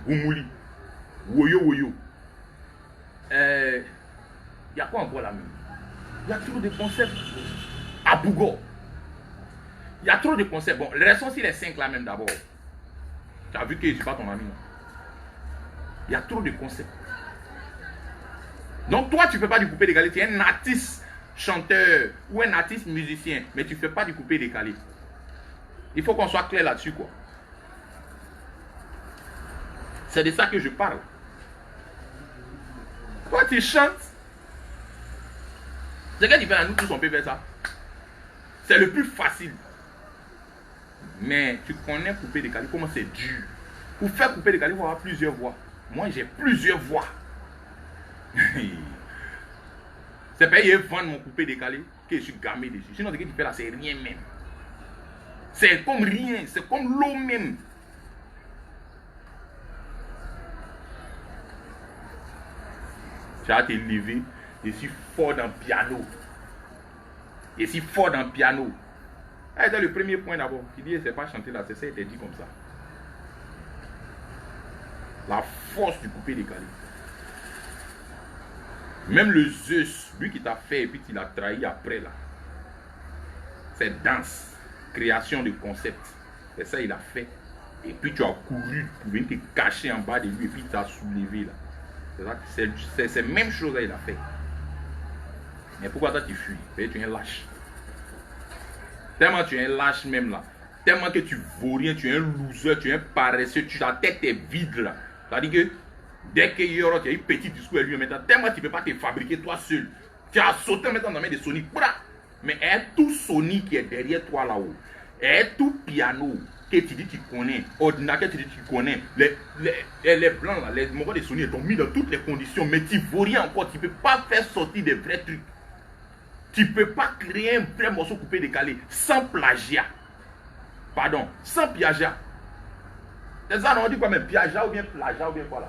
Goumouli, Woyo Woyo. Il y a quoi encore là même? Il y a trop de concepts. À Bougo. Il y a trop de concepts. Bon, restons sur les 5 là même d'abord. Tu as vu que je ne suis pas ton ami. Il y a trop de concepts. Donc toi, tu ne fais pas du coupé décalé. Tu es un artiste chanteur ou un artiste musicien, mais tu ne fais pas du coupé décalé. Il faut qu'on soit clair là-dessus, quoi. C'est de ça que je parle. Toi, tu chantes. C'est que tu fais à nous tous, on peut faire ça. C'est le plus facile. Mais tu connais couper décalé, comment c'est dur. Pour faire couper décalé, il faut avoir plusieurs voix. Moi, j'ai plusieurs voix. C'est payé vendre mon coupé décalé que je suis gamé dessus. Sinon, ce que tu fais là, c'est rien même. C'est comme rien, c'est comme l'eau même. Tu vas te lever, je suis fort dans le piano. Je suis fort dans le piano. C'est le premier point d'abord. Tu dis, c'est pas chanter là, c'est ça, il dit comme ça. La force du coupé décalé. Même le Zeus, lui qui t'a fait et puis qui l'a trahi après là. C'est danse, création de concept. C'est ça il a fait. Et puis tu as couru pour venir te cacher en bas de lui et puis tu as soulevé là. C'est la même chose qu'il a fait. Mais pourquoi toi tu fuis? Parce que tu es un lâche. Tellement tu es un lâche même là. Tellement que tu vaux rien, tu es un loser, tu es un paresseux, ta tête est vide là. C'est-à-dire que dès qu'il y aura un petit discours à lui maintenant, tellement tu ne peux pas te fabriquer toi seul. Tu as sauté maintenant dans la main de Sony. Mais est tout Sony qui est derrière toi là-haut. Est tout piano que tu dis que tu connais, ordinateur que tu dis que tu connais, les blancs là, les moments de Sony, ils t'ont mis dans toutes les conditions, mais tu ne vaux rien encore, tu ne peux pas faire sortir des vrais trucs. Tu ne peux pas créer un vrai morceau coupé décalé sans plagiat. Pardon, sans plagiat. C'est ça, on dit quoi, mais plagiat ou bien plagiat ou bien quoi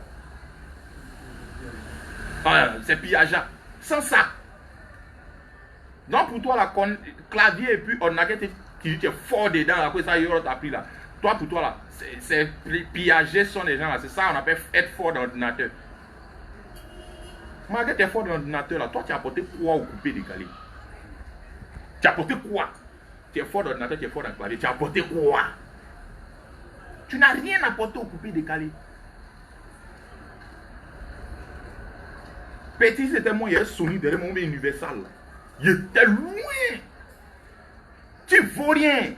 là? C'est plagiat. Sans ça. Donc pour toi, la clavier et puis ordinateur qui dit que tu es fort dedans, après ça, il y aura appris là. Toi, pour toi là, c'est piager sont les gens là. C'est ça, on appelle être fort dans l'ordinateur. Malgré que tu es fort dans l'ordinateur là, toi, tu as apporté quoi au coupé décalé? Tu as apporté quoi? Tu es fort dans l'ordinateur, tu es fort dans le clavier. Tu as apporté quoi? Tu n'as rien apporté au coupé décalé. Petit, c'était moi, il y a Sony derrière mon Universal. Il était loin. Tu vaux rien.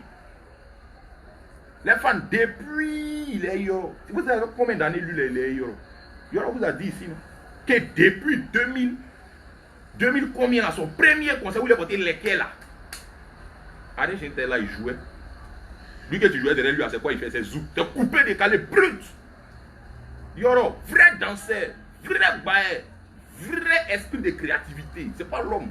Les fans, depuis les yo. Vous savez combien d'années lui les yo? Yo vous a dit ici, non? Que depuis 2000 combien là, son premier concert, où il a porté lesquels là? Allez, j'étais là, il jouait. Lui que tu jouais derrière lui, c'est quoi il fait? C'est zouk. C'est coupé, décalé, brut. Yoro, vrai danseur, vrai bail, vrai esprit de créativité. C'est pas l'homme.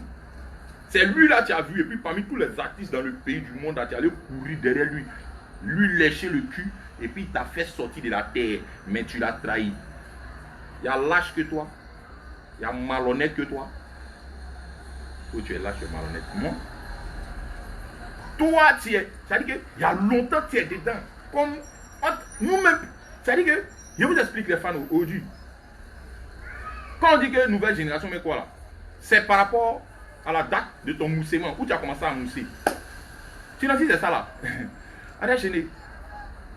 C'est lui là, tu as vu. Et puis parmi tous les artistes dans le pays du monde, tu allais courir derrière lui. Lui lécher le cul. Et puis il t'a fait sortir de la terre. Mais tu l'as trahi. Il y a lâche que toi. Il y a malhonnête que toi. Toi, tu es lâche et malhonnête. Moi. Toi, tu es. C'est-à-dire qu'il y a longtemps tu es dedans. Comme nous-mêmes. C'est-à-dire que, je vous explique les fans aujourd'hui. Quand on dit que nouvelle génération, mais quoi là? C'est par rapport à la date de ton moussement. Où tu as commencé à mousser. Tu n'as dit c'est ça là. Arrête chéné.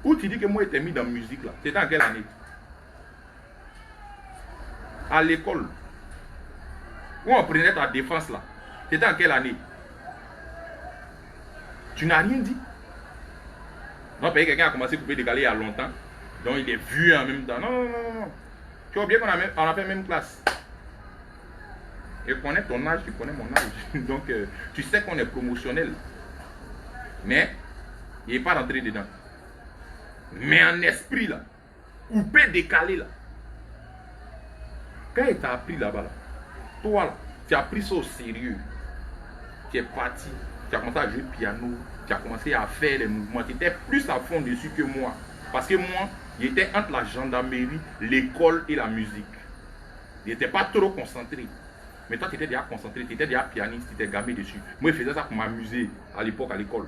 Où tu dis que moi j'étais mis dans la musique là. C'était en quelle année? À l'école. Où on prenait ta défense là. C'était en quelle année? Tu n'as rien dit. Non, parce que quelqu'un a commencé à couper décalé il y a longtemps. Donc il est vu en même temps. Non, non, non, non. Tu as oublié qu'on a fait même classe. Je connais ton âge, tu connais mon âge. Donc tu sais qu'on est promotionnel. Mais il n'est pas rentré dedans. Mais en esprit là, coupé décalé là. Quand il t'a appris là-bas, là, toi là, tu as pris ça au sérieux. Tu es parti. Tu as commencé à jouer piano, tu as commencé à faire les mouvements, tu étais plus à fond dessus que moi. Parce que moi, j'étais entre la gendarmerie, l'école et la musique. Je n'étais pas trop concentré. Mais toi, tu étais déjà concentré, tu étais déjà pianiste, tu étais gamé dessus. Moi, je faisais ça pour m'amuser à l'époque à l'école.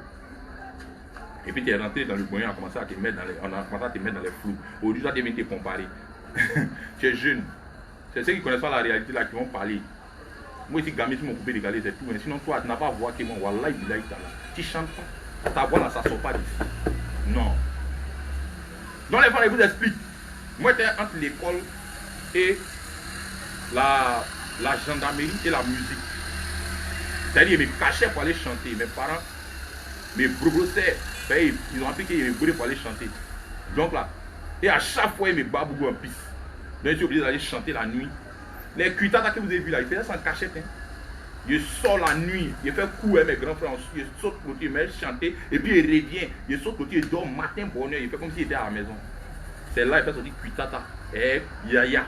Et puis tu es rentré dans le moyen, on a commencé à te mettre dans les flous. Aujourd'hui, tu viens te comparer. Tu es jeune. C'est ceux qui ne connaissent pas la réalité là qui vont parler. Moi, ici, gamin, tu m'as coupé décalé, c'est tout. Mais sinon, toi, tu n'as pas voix qui est mon Wallah, tu ne chantes pas. Ta voix là, ça ne sort pas d'ici. Non. Donc, les femmes, je vous explique. Moi, j'étais entre l'école et la gendarmerie et la musique. C'est-à-dire, ils me cachaient pour aller chanter. Mes parents me brossaient. Ils ont appris qu'ils me brossaient pour aller chanter. Donc là, et à chaque fois, ils me babougou en piste. Donc, je suis obligé d'aller chanter la nuit. Les cuitatas que vous avez vu là, ils faisaient ça en cachette. Hein. Je sors la nuit, je fais coups avec mes grands frères, je saute côté, je chanter, et puis il revient, je saute côté, il dort matin, bonheur, il fait comme s'il était à la maison. C'est là, il fait sortir cuitata. Yaya.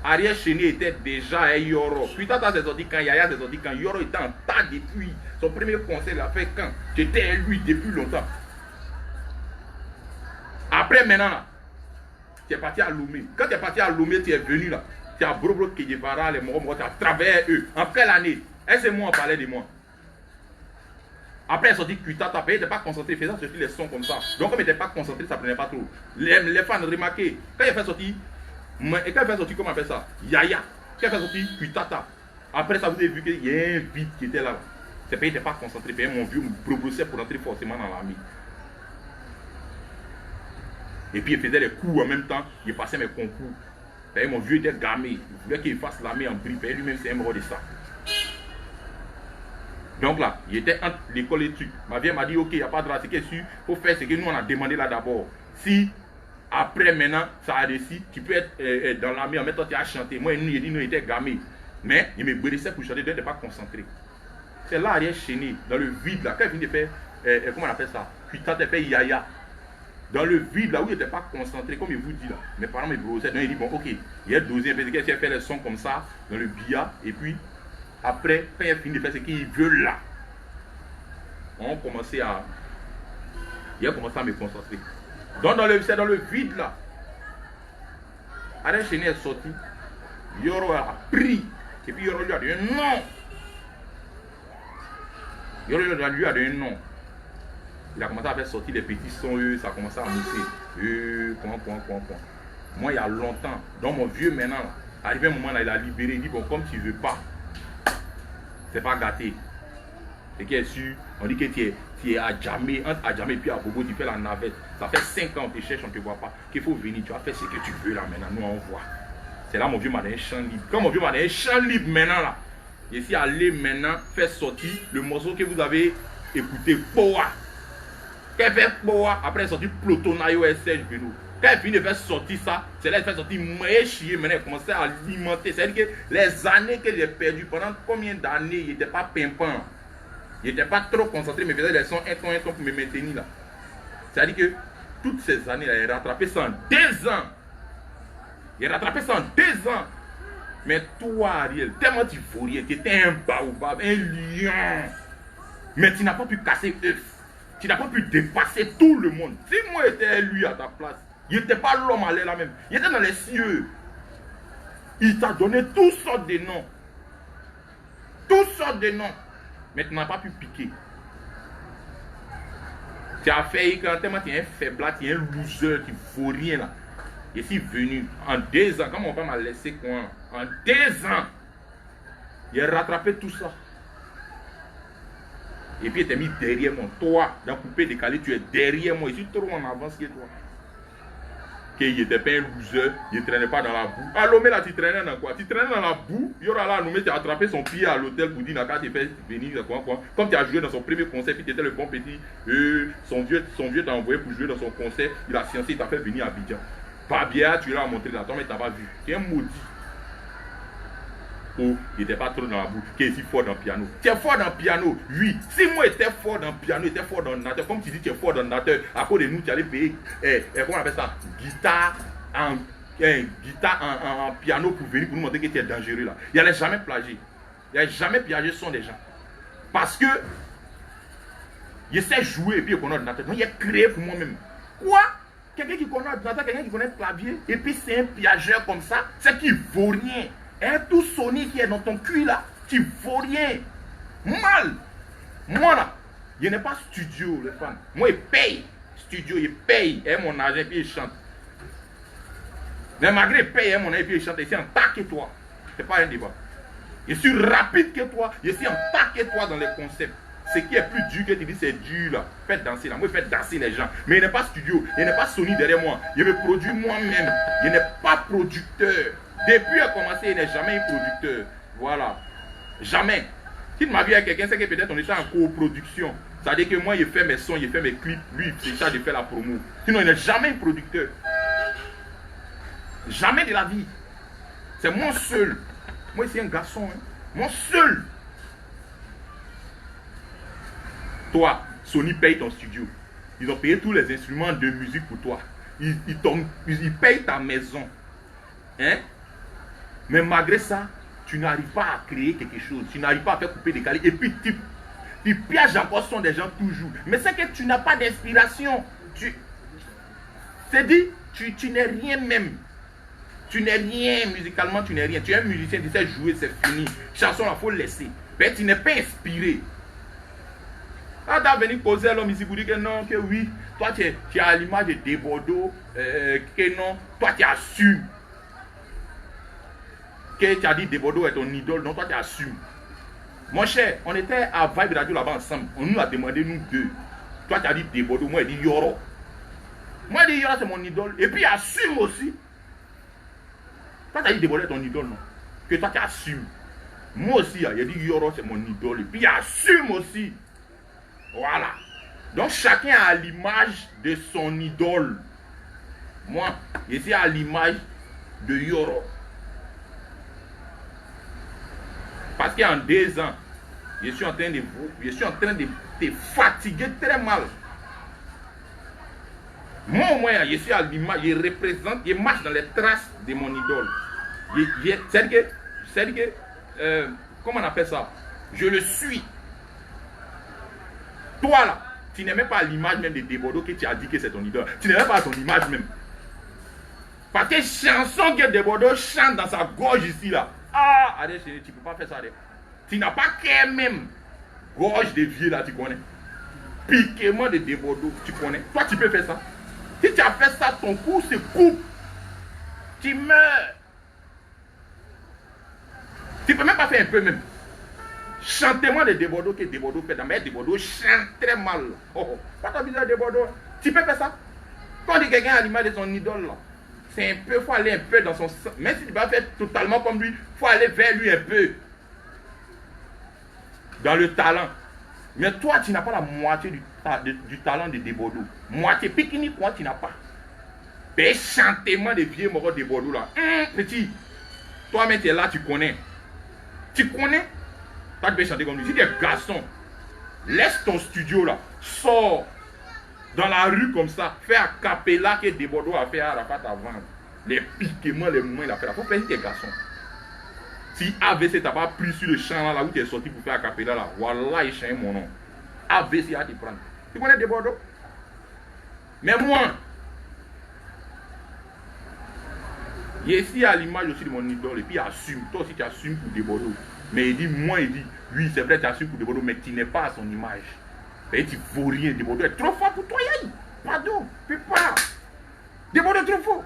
Ariel Chéné était déjà Yoro. Cuitata s'est sorti quand, Yaya s'est sorti quand, Yoro était en tas depuis. Son premier concert, il a fait quand? J'étais lui depuis longtemps. Après maintenant, là, tu es parti à Lomé. Quand tu es parti à Lomé, tu es venu là. Tu as Brobro Kedjevara, les Moro, tu as travaillé eux. Après l'année, est-ce que moi on parlait de moi? Après, elle sortit Cuitata, il n'était pas concentré, il faisait sortir les sons comme ça. Donc, comme il n'était pas concentré, ça ne prenait pas trop. Les fans remarquaient, quand il fait sortir, et quand il fait sortir, comment on appelle ça? Yaya. Quand il fait sortir Cuitata. Après ça, vous avez vu qu'il y a un vide qui était là. C'est parce qu'il n'était pas concentré, mon vieux me brossait pour entrer forcément dans l'armée. Et puis il faisait les coups en même temps, il passait mes concours. Mon vieux était gamé, il voulait qu'il fasse l'armée en brief, lui-même c'est un mort de ça. Donc là, il était entre l'école et trucs. Ma vieille m'a dit, ok, il n'y a pas de race, c'est sûr, il faut faire ce que nous on a demandé là d'abord. Si après maintenant, ça a réussi, tu peux être dans l'armée en même temps tu as chanté. Moi, il dit, nous étions gamés. Mais il me brissait pour chanter, il n'était pas concentré. C'est là, Ariel Chéné, dans le vide là, quand il vient de faire, comment on appelle ça? Puis quand il fait Yaya. Dans le vide, là où il n'était pas concentré, comme il vous dit là, mes parents me brossaient. Donc il dit, bon, ok, il a dosé un peu, il a fait les sons comme ça, dans le billard, et puis, après, quand il a fini de faire ce qu'il veut là, il a commencé à me concentrer. Donc c'est dans le vide là. Ariel Chéné est sorti, Yoro a pris, et puis Yoro lui a dit non. Yoro lui a dit non. Il a commencé à faire sortir les petits sons, ça a commencé à mousser. Moi, il y a longtemps, donc mon vieux maintenant, arrivé un moment là, il a libéré, il dit, bon, comme tu ne veux pas, c'est pas gâté. Et qui est sûr, on dit que tu es à Djamé, entre à Djamé et puis à Bobo, tu fais la navette. Ça fait 5 ans, on te cherche, on ne te voit pas. Qu'il faut venir, tu vas faire ce que tu veux là maintenant, nous on voit. C'est là mon vieux m'a donné un champ libre. Quand mon vieux m'a donné un champ libre maintenant là, je suis allé maintenant faire sortir le morceau que vous avez écouté, Poa. Quand elle fait Poa, après elle sortit Plotonayo et Serge Beno. Quand elle finit de faire sortir ça, c'est là qu'elle fait sortir Maïchier. Maintenant elle commençait à alimenter. C'est-à-dire que les années qu'elle a perdues, pendant combien d'années, il n'était pas pimpant. Il n'était pas trop concentré, mais il faisait des sons, un ton pour me maintenir là. C'est-à-dire que toutes ces années, elle a rattrapé ça en 2 ans. Il a rattrapé ça en 2 ans. Mais toi, Ariel, tellement tu vauriais, tu étais un baobab, un lion. Mais tu n'as pas pu casser œuf. Tu n'as pas pu dépasser tout le monde. Si moi j'étais lui à ta place, il n'était pas l'homme à l'air là même. Il était dans les cieux. Il t'a donné toutes sortes de noms. Toutes sortes de noms. Mais tu n'as pas pu piquer. Tu as fait quand tellement tu es un faiblard, tu es un loser, tu ne vaux rien là. Je suis venu en 2 ans, quand mon père m'a laissé quoi, en 2 ans, il a rattrapé tout ça. Et puis il t'a mis derrière moi. Toi, dans coupé décalé, tu es derrière moi. Je suis trop en avance que toi. Qu'il n'était pas un loser, il ne traînait pas dans la boue. À Lomé là, tu traînais dans quoi? Tu traînais dans la boue. Il y aura là, Lomé, tu as attrapé son pied à l'hôtel pour dire, quand tu fais venir, quoi. Comme tu as joué dans son premier concert, puis tu étais le bon petit, son vieux t'a envoyé pour jouer dans son concert, il a sciencé, il t'a fait venir à Abidjan. Babia, tu l'as montré là, toi, mais tu n'as pas vu. Tu es un maudit. Oh, il n'était pas trop dans la boue, qui est si fort dans le piano. Tu es fort dans le piano, oui. Si moi j'étais fort dans le piano, j'étais fort dans le nateur, comme tu dis, tu es fort dans le nateur, à cause de nous, tu allais payer, comment on appelle ça, guitare en piano pour venir pour nous montrer que tu es dangereux là. Il n'allait jamais plagier. Il n'allait jamais plagier son des gens. Parce que, il sait jouer et puis il connaît l'ordinateur. Donc il a créé pour moi-même. Quoi? Quelqu'un qui connaît l'ordinateur, quelqu'un qui connaît le clavier, et puis c'est un piageur comme ça, c'est qui vaut rien. Un tout Sony qui est dans ton cul là, tu vaux rien. Mal. Moi là, je n'ai pas studio les femmes. Moi je paye. studio, il paye mon argent et puis il chante. Mais malgré il paye mon argent et puis il chante, il est en tas que toi. C'est pas un débat. Je suis rapide que toi, je suis en tas que toi dans les concepts. Ce qui est plus dur que tu dis, c'est dur là. Faites danser là. Moi, je fais danser les gens. Mais il n'est pas studio, il n'est pas Sony derrière moi. Je me produis moi-même. Il n'est pas producteur. Depuis qu'il a commencé, il n'est jamais un producteur. Voilà. Jamais. Si tu m'as vu avec quelqu'un, c'est que peut-être on est en coproduction. C'est-à-dire que moi, il fait mes sons, il fait mes clips. Lui, c'est ça de faire la promo. Sinon, il n'est jamais un producteur. Jamais de la vie. C'est moi seul. Moi, c'est un garçon. Hein. Moi seul. Toi, Sony paye ton studio. Ils ont payé tous les instruments de musique pour toi. Ils payent ta maison. Hein? Mais malgré ça, tu n'arrives pas à créer quelque chose. Tu n'arrives pas à faire couper des calés. Et puis, tu pièges encore son des gens toujours. Mais c'est que tu n'as pas d'inspiration. C'est dit, tu n'es rien même. Tu n'es rien musicalement, tu n'es rien. Tu es un musicien, tu sais jouer, c'est fini. Chanson, il faut laisser. Mais tu n'es pas inspiré. Quand tu as venu poser à l'homme ici pour dire que non, que oui, toi tu es à l'image de Desbordeaux, que non, toi tu assumes. Que tu as dit Desbordeaux est ton idole, non, toi tu assumes. Mon cher, on était à Vibe Radio là-bas ensemble, on nous a demandé nous deux. Toi tu as dit Desbordeaux, moi il dit Yoro. Moi il dit Yoro c'est mon idole, et puis assume aussi. Toi tu as dit Desbordeaux est ton idole, non, que toi tu assumes. Moi aussi, il a dit Yoro c'est mon idole, et puis assume aussi. Voilà. Donc chacun a l'image de son idole. Moi, je suis à l'image de Yoro. Parce qu'en 2 ans, je suis en train de te fatiguer très mal. Moi au moins, je suis à l'image, je représente, je marche dans les traces de mon idole. C'est-à-dire que, comment on appelle ça? Je le suis. Toi là, tu n'es même pas l'image même de Desbordeaux que tu as dit que c'est ton idole. Tu n'es même pas à ton image même. Parce que chanson que Desbordeaux chante dans sa gorge ici là. Ah, allez, tu ne peux pas faire ça. Allez. Tu n'as pas qu'un même gorge de vieux là, tu connais. Piquement de Desbordeaux, tu connais. Toi, tu peux faire ça. Si tu as fait ça, ton cou se coupe. Tu meurs. Tu ne peux même pas faire un peu même. Chantez-moi de Desbordeaux que Desbordeaux fait. Mais Desbordeaux chante très mal. Oh, pas ton bizarre Desbordeaux. Tu peux faire ça? Quand on dit quelqu'un à l'image de son idole là, c'est un peu, il faut aller un peu dans son sens. Même si tu vas faire totalement comme lui, il faut aller vers lui un peu. Dans le talent. Mais toi, tu n'as pas la moitié du talent de Desbordeaux. Moitié pique-nique, quoi, tu n'as pas. Mais chantez-moi de vieux moraux de Desbordeaux là. Petit, toi-même tu es là, tu connais. Tu connais? Toi, tu peux chanter comme lui. Si tu es garçon, laisse ton studio là, sors dans la rue comme ça, fais un capella que Desbordeaux a fait à Arafat avant. Les piquements, les mouvements, il a fait là. Il faut faire si tu es garçon. Si AVC t'a pas pris sur le champ là où tu es sorti pour faire un capella là, voilà, il change mon nom. AVC a te prendre. Tu connais Desbordeaux? Mais moi, je suis à l'image aussi de mon idole et puis assume. Toi aussi tu assumes pour Desbordeaux. Mais il dit, moi, il dit, oui, c'est vrai, tu assumes pour Desbordeaux, mais tu n'es pas à son image. Et tu ne vaux rien. Desbordeaux est trop fort pour toi, Yaï. Pardon, fais pas. Desbordeaux est trop fort.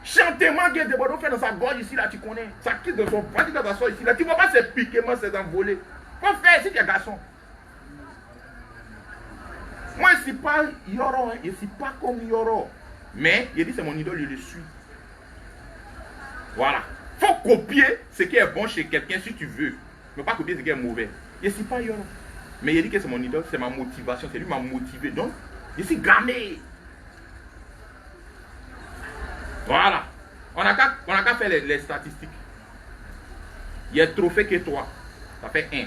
Chantez-moi que Desbordeaux fait dans sa gorge ici, là, tu connais. Ça quitte dans son ventre, dans sa soie ici, là. Tu ne vois pas ces piquements, ces envolées. Faut faire si tu es garçon. Moi, je ne suis pas Yoro, hein. Je ne suis pas comme Yoro. Mais, il dit, c'est mon idole, je le suis. Voilà. Il faut copier ce qui est bon chez quelqu'un si tu veux. Mais pas copier ce qui est mauvais. Je ne suis pas Yoro. Mais il dit que c'est mon idole, c'est ma motivation. C'est lui qui m'a motivé. Donc, je suis gammé. Voilà. On n'a qu'à faire les statistiques. Il y a trophée que toi. Ça fait 1.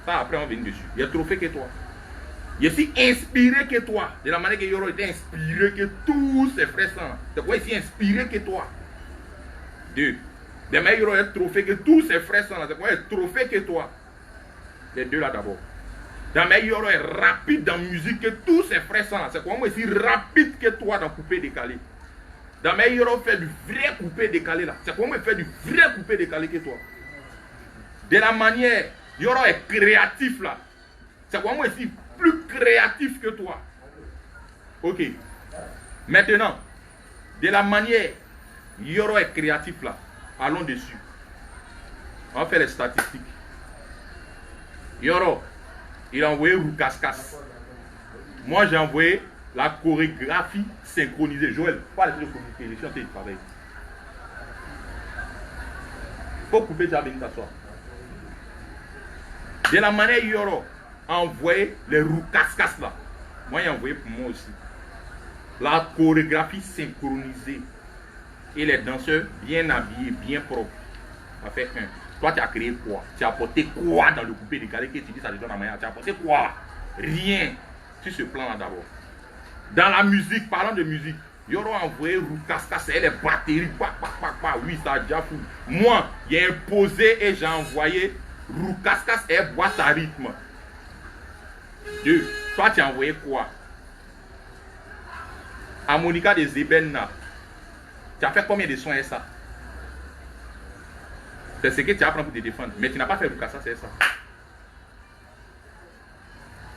Ça, après, on vient dessus. Il y a trophée que toi. Je suis inspiré que toi. De la manière que Yoro était inspiré que tous ses frères sont. C'est quoi, il est inspiré que toi. 2. De la manière que Yoro est trophée que tous ses frères sont. C'est quoi, il est trophée que toi. Les 2 là d'abord. De la manière que Yoro est rapide dans la musique que tous ses frères sont. C'est quoi, moi, je suis rapide que toi dans coupé décalé. Dans mes Yoro fait du vrai coupé décalé là. C'est comment il fait du vrai coupé décalé que toi. De la manière, Yoro est créatif là. C'est comment il est plus créatif que toi. Ok. Maintenant, de la manière, Yoro est créatif là. Allons dessus. On va faire les statistiques. Yoro, il a envoyé Roukas-Kas. Moi, j'ai envoyé la chorégraphie synchronisée. Joël, pas les trucs de communiquer, je suis en train de travailler. Faut couper, tu vas venir t'asseoir. De la manière, Yoro a envoyé les Roukas-Kas là. Moi, j'ai envoyé pour moi aussi. La chorégraphie synchronisée. Et les danseurs bien habillés, bien propres. Ça fait un. Toi, tu as créé quoi? Tu as apporté quoi dans le coupé décalé que tu dis ça te donne la manière? Tu as apporté quoi? Rien. Sur ce plan-là d'abord. Dans la musique, parlant de musique, Yoro a envoyé Roukas-Kas et les batteries. Oui, ça a déjà fou. Moi, j'ai imposé et j'ai envoyé Roukas-Kas et boîte à rythme. Deux. Toi, tu as envoyé quoi? Harmonica des Ebenna. Tu as fait combien de sons et ça? C'est ce que tu apprends pour te défendre. Mais tu n'as pas fait Roukas-Kas, c'est ça.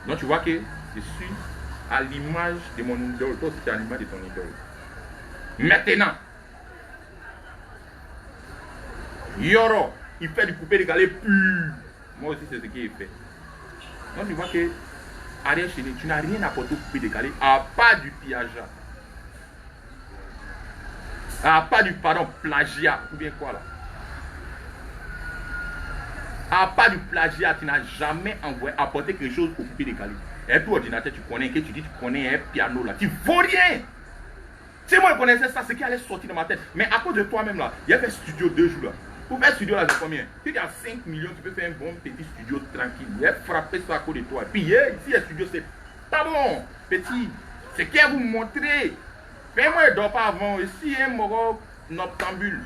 Donc tu vois que je suis à l'image de mon idole. Toi aussi tu es à l'image de ton idole. Maintenant, Yoro, il fait du coupé décalé pur. Moi aussi c'est ce qu'il fait. Donc tu vois que Ariel Chéné, tu n'as rien apporté au coupé décalé à part du piaja. À part du plagiat. Ou bien quoi là? À part du plagiat, tu n'as jamais apporté quelque chose au coupé décalé. Et puis ordinateur, tu connais, que tu dis, tu connais un piano là, tu vaux rien. Si moi je connaissais ça, c'est qui allait sortir de ma tête. Mais à cause de toi-même là, il y a fait studio 2 jours là. Pour faire studio là, c'est combien? Si tu as 5 millions, tu peux faire un bon petit studio tranquille. Il a frappé ça à cause de toi. Et puis ici, le studio, c'est pas bon, petit. C'est qui vous montrer. Fais-moi, ne dors pas avant. Ici, un moro noctambule.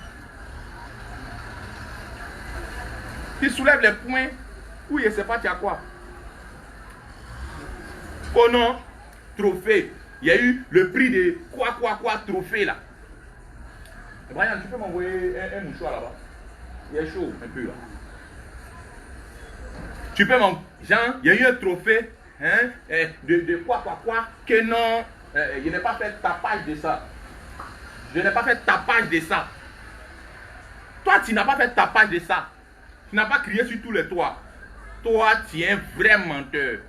Tu soulèves les points. Oui, je ne sais pas, tu as quoi? Oh non, trophée. Il y a eu le prix de quoi trophée là. Brian, tu peux m'envoyer un mouchoir là-bas? Il est chaud un peu là. Tu peux m'envoyer. Jean, il y a eu un trophée hein, de quoi que non, je n'ai pas fait tapage de ça. Je n'ai pas fait tapage de ça. Toi, tu n'as pas fait tapage de ça. Tu n'as pas crié sur tous les toits. Toi, tu es un vrai menteur.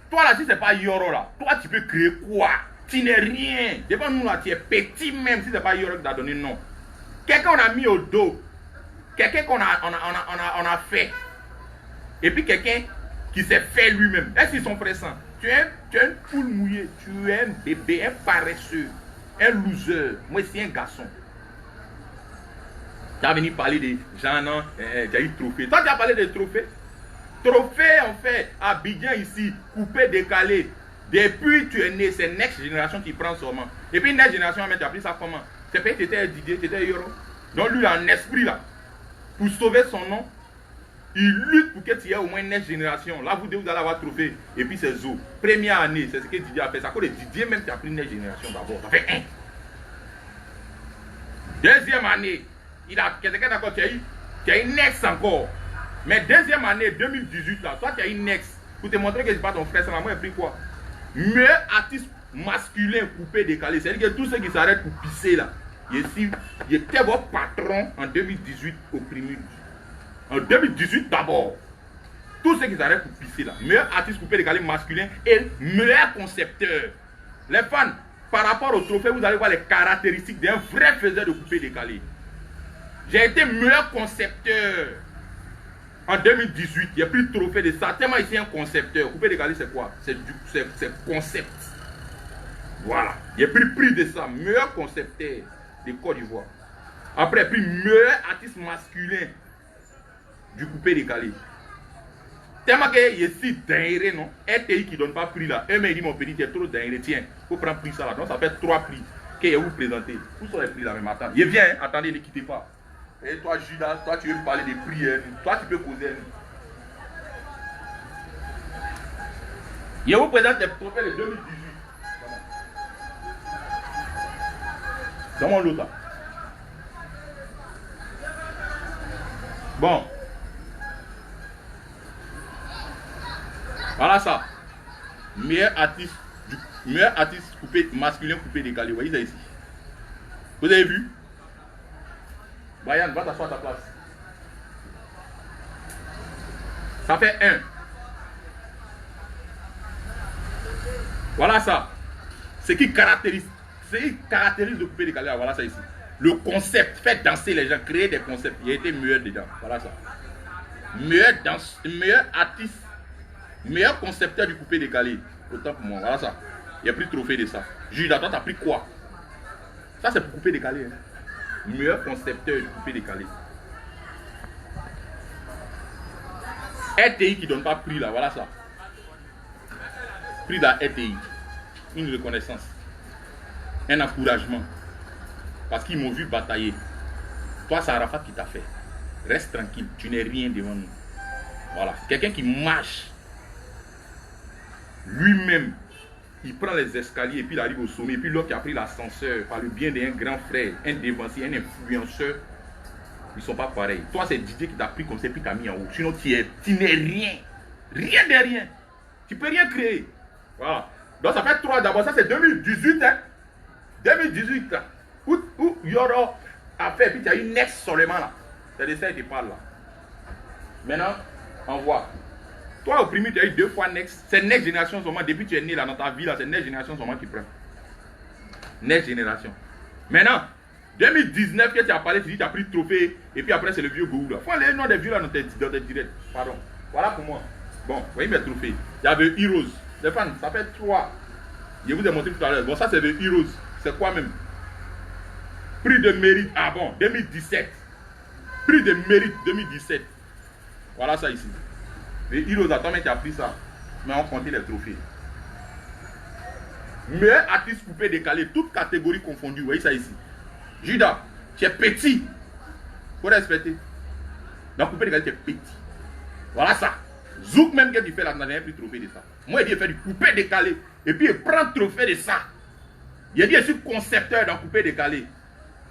Toi là, si ce n'est pas Yoro là, toi tu peux créer quoi? Tu n'es rien. Devant nous là, tu es petit même si ce n'est pas Yoro qui t'a donné le nom. Quelqu'un on a mis au dos. Quelqu'un qu'on a fait. Et puis quelqu'un qui s'est fait lui-même. Est-ce qu'ils sont pressants? Tu es une poule mouillée. Tu es un bébé, un paresseux, un loser. Moi, c'est un garçon. Tu as venu parler de gens, non, tu as eu trophée. Toi, tu as parlé de trophée. Trophée, en fait, à Abidjan ici, coupé, décalé. Depuis tu es né, c'est Next Génération qui prend sûrement. Et puis Next Génération, tu as pris ça comment? C'est parce que tu étais Didier, tu étais Yoro. Donc lui, en esprit là, pour sauver son nom, il lutte pour que tu aies au moins Next Génération. Là, vous allez avoir trophée. Et puis c'est Zo. Première année, c'est ce que Didier a fait. C'est à cause de Didier même qui a pris Next Génération d'abord. Ça fait 1. Deuxième année, il a quelqu'un d'accord, tu as eu Next encore. Mais deuxième année, 2018, là, toi tu as une Next. Pour te montrer que c'est pas ton frère, c'est la moi, j'ai pris quoi? Meilleur artiste masculin coupé décalé. C'est-à-dire que tous ceux qui s'arrêtent pour pisser là, j'étais votre patron en 2018 au Primus. En 2018 d'abord. Tous ceux qui s'arrêtent pour pisser là. Meilleur artiste coupé décalé masculin et meilleur concepteur. Les fans, par rapport au trophée, vous allez voir les caractéristiques d'un vrai faiseur de coupé décalé. J'ai été meilleur concepteur. En 2018, il y a plus de trophée de ça. Tellement ici un concepteur. Coupé décalé, c'est quoi? C'est concept. Voilà. Il y a plus de prix de ça. Meilleur concepteur de Côte d'Ivoire. Après, puis meilleur artiste masculin du coupé décalé. Tellement que je suis dingue, non? Un pays qui ne donne pas prix là. Un m'a dit, mon petit, tu es trop dingue. Tiens, il faut prendre prix ça là. Donc ça fait 3 prix que je vais vous présenter. Où sont les prix là, même attends. Je viens, hein? Attendez, ne quittez pas. Et toi, Judas, toi, tu veux me parler des prières. Toi, tu peux causer. Je vous présente les trophées de 2018. Dans mon lot là. Bon. Voilà ça. Meilleur artiste du Meilleur artiste coupé, masculin coupé décalé. Vous voyez ça ici. Vous avez vu? Bayan, va t'asseoir à ta place. Ça fait 1. Voilà ça. Ce qui caractérise le coupé décalé. Voilà ça ici. Le concept, faire danser les gens, créer des concepts. Il a été meilleur dedans. Voilà ça. Meilleur artiste, meilleur concepteur du coupé décalé. Autant pour moi. Voilà ça. Il a pris trophée de ça. Judas, toi, t'as pris quoi? Ça, c'est pour couper décalé. Hein. Meilleur concepteur du coupé décalé. RTI qui ne donne pas prix là, voilà ça. Prix de la RTI. Une reconnaissance. Un encouragement. Parce qu'ils m'ont vu batailler. Toi, c'est Arafat qui t'a fait. Reste tranquille, tu n'es rien devant nous. Voilà. Quelqu'un qui marche. Lui-même. Il prend les escaliers et puis il arrive au sommet. Et puis l'autre qui a pris l'ascenseur par le bien d'un grand frère, un dévancier, un influenceur. Ils ne sont pas pareils. Toi, c'est Didier qui t'a pris comme ça et puis t'a mis en haut. Sinon, tu n'es rien. Rien de rien. Tu ne peux rien créer. Voilà. Donc, ça fait 3 d'abord. Ça, c'est 2018. Hein? 2018. Hein? Où Yoro a fait. Puis tu as une next seulement là. C'est de ça que tu parles là. Maintenant, envoie. Toi, au premier, tu as eu 2 fois next. C'est next génération seulement. Depuis que tu es né là dans ta vie, là, c'est next génération seulement qui prend. Next génération. Maintenant, 2019, que tu as parlé, tu dis tu as pris trophée. Et puis après, c'est le vieux goût là. Faut les noms des vieux là dans tes directs. Pardon. Voilà pour moi. Bon, vous voyez mes trophées. Il y avait Heroes. Les fans, ça fait 3. Je vous ai montré tout à l'heure. Bon, ça, c'est le Heroes. C'est quoi même? Prix de mérite. Ah bon, 2017. Prix de mérite 2017. Voilà ça ici. Les Heroes, attends, mais tu as pris ça. Mais on comptait les trophées. Meilleur artiste coupé décalé, toutes catégories confondues. Vous voyez ça ici. Judas, tu es petit. Il faut respecter. Dans coupé décalé, tu es petit. Voilà ça. Zouk même que tu fais là, tu n'as rien pris trophée de ça. Moi, il dit, il fait du coupé décalé. Et puis, il prend trophée de ça. Il dit, je suis concepteur dans coupé décalé.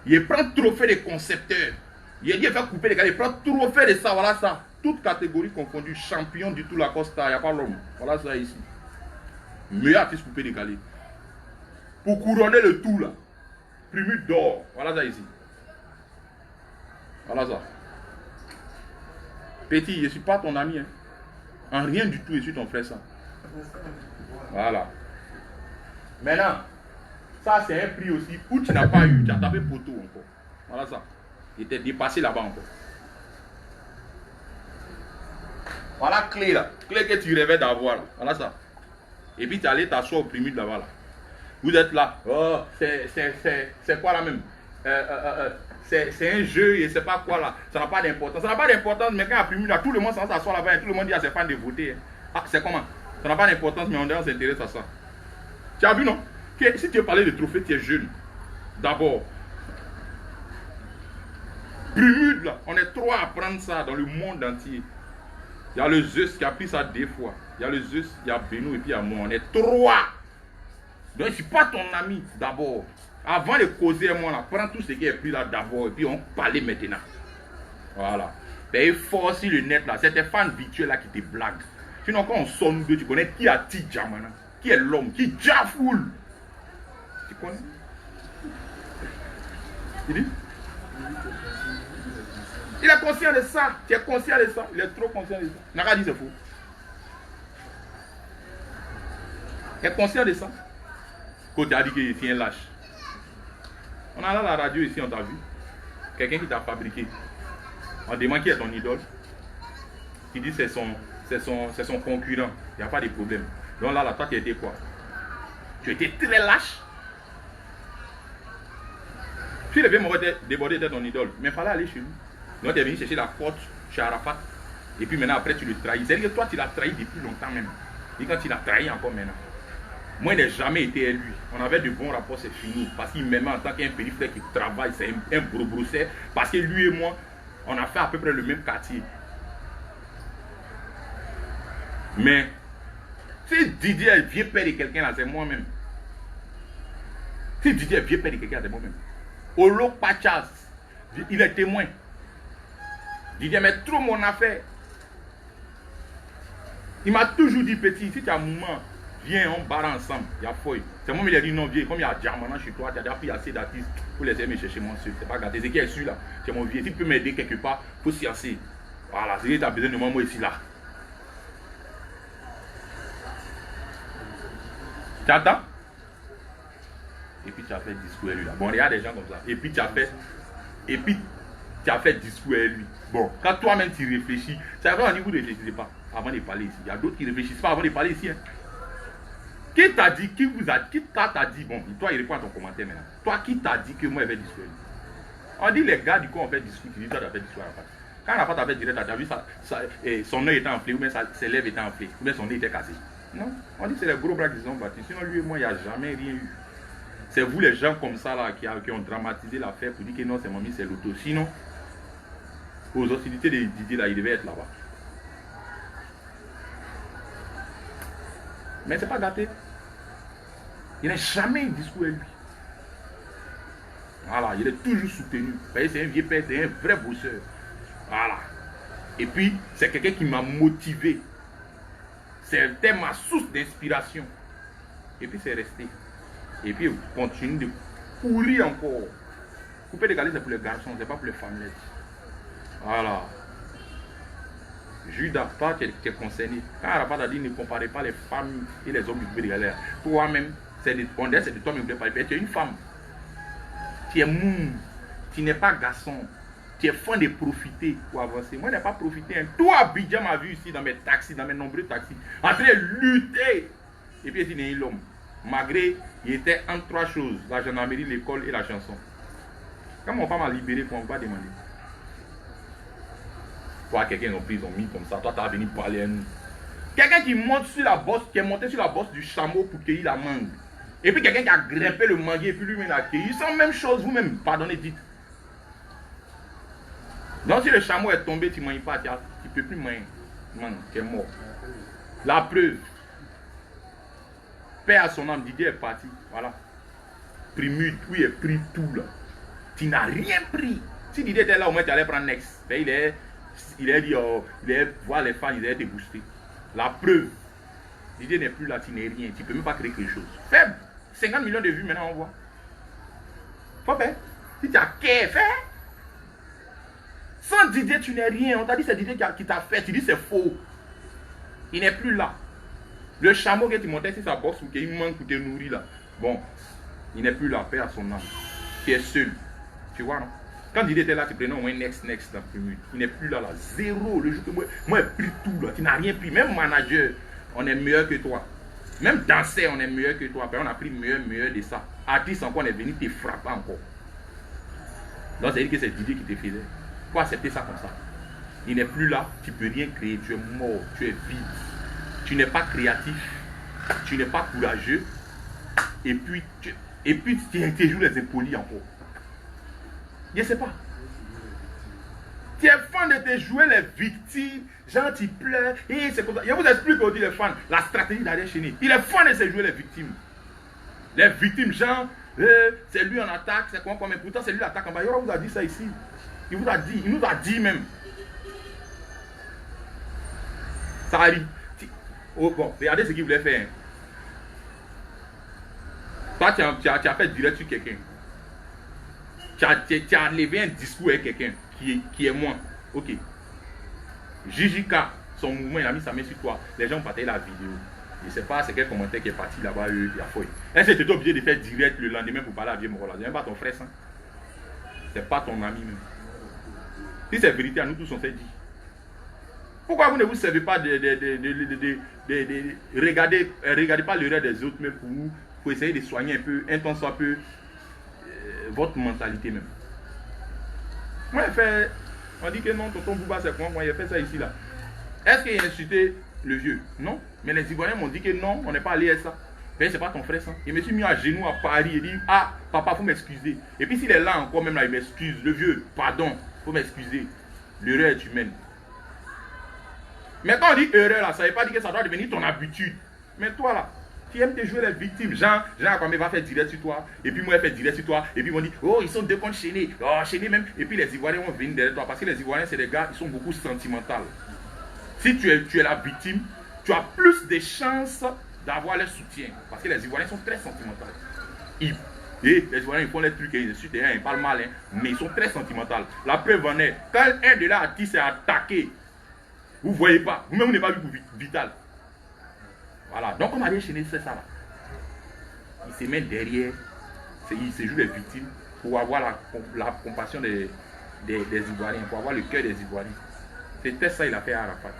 Il prend trophée de concepteur. Il dit, il fait couper décalé. Il prend trophée de ça. Voilà ça. Toutes catégories confondues. Champion du tout la Costa. Il n'y a pas l'homme. Voilà ça ici. Meilleur artiste coupé décalé. Pour couronner le tout là. Prix d'or. Voilà ça ici. Voilà ça. Petit, je ne suis pas ton ami. Hein. En rien du tout, je suis ton frère ça. Voilà. Maintenant, ça c'est un prix aussi où tu n'as pas eu. Tu as tapé poteau encore. Voilà ça. Il était dépassé là-bas encore. Voilà clé là. Clé que tu rêvais d'avoir là. Voilà ça. Et puis tu allais t'asseoir au prix là-bas là. Vous êtes là. Oh, c'est quoi là même? C'est un jeu et c'est pas quoi là. Ça n'a pas d'importance. Ça n'a pas d'importance, mais quand il y a là, tout le monde s'assoit là-bas et tout le monde dit à ses fans de voter. Ah, c'est comment? Ça n'a pas d'importance, mais on s'intéresse à ça. Tu as vu, non? Si tu veux parler de trophée, tu es jeune. D'abord. Primude là. On est 3 à prendre ça dans le monde entier. Il y a le Zeus qui a pris ça 2 fois. Il y a le Zeus, il y a Beno et puis il y a moi. On est 3. Donc je ne suis pas ton ami d'abord. Avant de causer moi là, prends tout ce qui est pris là d'abord et puis on parle maintenant. Voilà. Mais il faut aussi le net là. C'est tes fans virtuels là qui te blaguent. Sinon quand on sort nous deux, tu connais qui a Tidja maintenant. Qui est l'homme, qui Jafoul. Tu connais? Il dit? Il est conscient de ça. Tu es conscient de ça. Il est trop conscient de ça. N'a pas dit c'est faux. Il est conscient de ça. Quand tu as dit que c'est un lâche. On a là la radio ici, on t'a vu. Quelqu'un qui t'a fabriqué. On demande qui est ton idole. Qui dit c'est son concurrent. Il n'y a pas de problème. Donc là, toi, tu étais quoi? Tu étais très lâche. Si le vieux m'aurait débordé de ton idole, mais il fallait aller chez lui. Donc tu es venu chercher la porte chez Arafat. Et puis maintenant, après, tu le trahis. C'est-à-dire que toi, tu l'as trahi depuis longtemps même. Et quand tu l'as trahi encore maintenant. Moi, il n'a jamais été élu. On avait de bons rapports, c'est fini. Parce qu'il m'aimait en tant qu'un petit frère qui travaille. C'est un gros brosseur. Parce que lui et moi, on a fait à peu près le même quartier. Mais, si Didier est vieux père de quelqu'un là, c'est moi-même. Si Didier est vieux père de quelqu'un, c'est moi-même. Olo Pachas, il est témoin. Didier, mais trop mon affaire. Il m'a toujours dit, petit, si tu as un moment, Viens, on barre ensemble. Il y a fouille. C'est moi qui lui ai dit non, viens. Comme il y a Diamant chez toi, tu as déjà pris assez d'artistes pour les aimer chercher mon seul. C'est pas gâté. C'est qui est celui-là? C'est mon vieux. Si tu peux m'aider quelque part, il faut s'y asseoir. Voilà, c'est que tu as besoin de moi, moi ici là. Tu attends? Et puis tu as fait discours à lui là. Bon, il y a des gens comme ça. Et puis tu as fait discours à lui. Bon, quand toi-même tu réfléchis, c'est vrai, on dit vous ne réfléchissez pas avant de parler ici. Il y a d'autres qui ne réfléchissent pas avant de parler ici. Hein. Qui t'a dit, qui t'a dit, bon, toi il répond à ton commentaire maintenant. Toi qui t'a dit que moi je vais discours? On dit les gars du coup on fait discours, tu dis toi tu as fait discours à la face. Quand la face a fait direct, tu as vu ça, son œil était enflé, ou bien ses lèvres étaient enflées, ou bien son nez était cassé. Non, on dit c'est les gros bras qui sont battus. Sinon lui et moi il n'y a jamais rien eu. C'est vous les gens comme ça là qui ont dramatisé l'affaire pour dire que non c'est mamie, c'est l'auto. Sinon, aux hostilités de Didier là, il devait être là-bas. Mais c'est pas gâté. Il n'a jamais eu discours à lui. Voilà, il est toujours soutenu. C'est un vieux père, c'est un vrai bosseur. Voilà. Et puis, c'est quelqu'un qui m'a motivé. C'était ma source d'inspiration. Et puis, c'est resté. Et puis, il continue de courir encore. Couper les galets, c'est pour les garçons, c'est pas pour les femmes. Voilà. Judas, toi, tu es concerné. Quand Arafat a dit ne comparez pas les femmes et les hommes du coupé de galère. Toi-même, c'est de toi-même que tu es une femme. Tu es mou. Tu n'es pas garçon. Tu es fan de profiter pour avancer. Moi, je n'ai pas profité. Hein. Toi, Abidjan m'a vu ici dans mes taxis, dans mes nombreux taxis, en train de lutter. Et puis, il est l'homme. Malgré, il était entre trois choses, la gendarmerie, l'école et la chanson. Quand mon père m'a libéré, on va demander. Toi, quelqu'un en prison, mis comme ça, toi, tu as venu parler à nous. Quelqu'un qui monte sur la bosse, qui est monté sur la bosse du chameau pour cueillir la mangue. Et puis quelqu'un qui a grimpé le manguier et puis lui-même l'a cueilli. C'est la même chose, vous-même, pardonnez, dites. Donc si le chameau est tombé, tu ne manges pas, tu ne peux plus manger. Man, tu es mort. La preuve. Père à son âme, Didier est parti. Voilà. Primude, oui, il a pris tout là. Tu n'as rien pris. Si Didier était là, au moins tu allais prendre Next. Il est dit, il est voir les fans, il est te booster. La preuve. Didier n'est plus là, tu n'es rien. Tu ne peux même pas créer quelque chose. Faible. 50 millions de vues maintenant, on voit. Faut faire. Si tu as qu'à faire. Sans Didier, tu n'es rien. On t'a dit c'est Didier qui t'a fait. Tu dis c'est faux. Il n'est plus là. Le chameau que tu montais sur sa boxe ou qu'il manque pour te nourrir là. Bon, il n'est plus là, paix à son âme. Tu es seul. Tu vois, non? Quand Didier était là, tu prenais au moins next dans le premier. Il n'est plus là, là. Zéro. Le jour que moi j'ai pris tout là. Tu n'as rien pris. Même manager, on est meilleur que toi. Même danseur, on est meilleur que toi. Après, on a pris meilleur de ça. Artiste encore, on est venu te frapper encore. Donc, c'est-à-dire que c'est Didier qui te faisait. Il faut accepter ça comme ça. Il n'est plus là, tu ne peux rien créer. Tu es mort, tu es vide. Tu n'es pas créatif. Tu n'es pas courageux. Et puis tu joues les impolis encore. Je ne sais pas. Tu es fan de te jouer les victimes. Genre, tu pleures. Et c'est comme ça. Je vous explique aujourd'hui les fans. La stratégie d'Ariel Chéni. Il est fan de se jouer les victimes. Les victimes, genre, c'est lui en attaque. C'est quoi, mais pourtant, c'est lui l'attaque en bas. Il vous a dit ça ici. Il vous a dit. Il nous a dit même. Ça arrive. Oh, bon, regardez ce qu'il voulait faire. Toi, tu as fait direct sur quelqu'un. Tu as levé un discours avec quelqu'un qui est moi. Ok. JJK, son mouvement, il a mis sa main sur toi. Les gens ont partagé la vidéo. Je ne sais pas c'est quel commentaire qui est parti là-bas, il y a fouille. Est-ce que tu es obligé de faire direct le lendemain pour parler à Vieux Morola? Ce n'est pas ton frère, ça. C'est pas ton ami même. Si c'est vérité, à nous tous on s'est dit. Pourquoi vous ne vous servez pas regardez pas l'erreur des autres, mais pour essayer de soigner un peu, un tant soit peu, votre mentalité même. Moi, on dit que non, tonton Bouba, c'est quoi? Moi, il a fait ça ici, là. Est-ce qu'il a insulté le vieux? Non. Mais les Ivoiriens m'ont dit que non, on n'est pas allé à ça. Mais c'est pas ton frère, ça. Il me suis mis à genoux à Paris et dit, ah, papa, faut m'excuser. Et puis s'il est là encore, même là, il m'excuse. Le vieux, pardon, faut m'excuser. L'erreur est humaine. Mais quand on dit erreur, là, ça ne veut pas dire que ça doit devenir ton habitude. Mais toi, là, tu aimes te jouer les victimes. Jean quand même va faire direct sur toi. Et puis moi, je fais direct sur toi. Et puis ils vont dire, oh, ils sont deux contre Chéné. Oh, Chéné même. Et puis les Ivoiriens vont venir derrière toi. Parce que les Ivoiriens, c'est des gars, ils sont beaucoup sentimentaux. Si tu es la victime, tu as plus de chances d'avoir leur soutien. Parce que les Ivoiriens sont très sentimentaux. Et les Ivoiriens, ils font les trucs, ils insultent, ils parlent mal, mais ils sont très sentimentaux. La preuve en est, quand un de leurs artistes est attaqué, vous ne voyez pas, vous-même vous n'avez pas vu pour Vital. Voilà, donc on a déchaîné, c'est ça là. Il se met derrière, il se joue les victimes pour avoir la compassion des Ivoiriens, pour avoir le cœur des Ivoiriens. C'était ça il a fait à Arafat.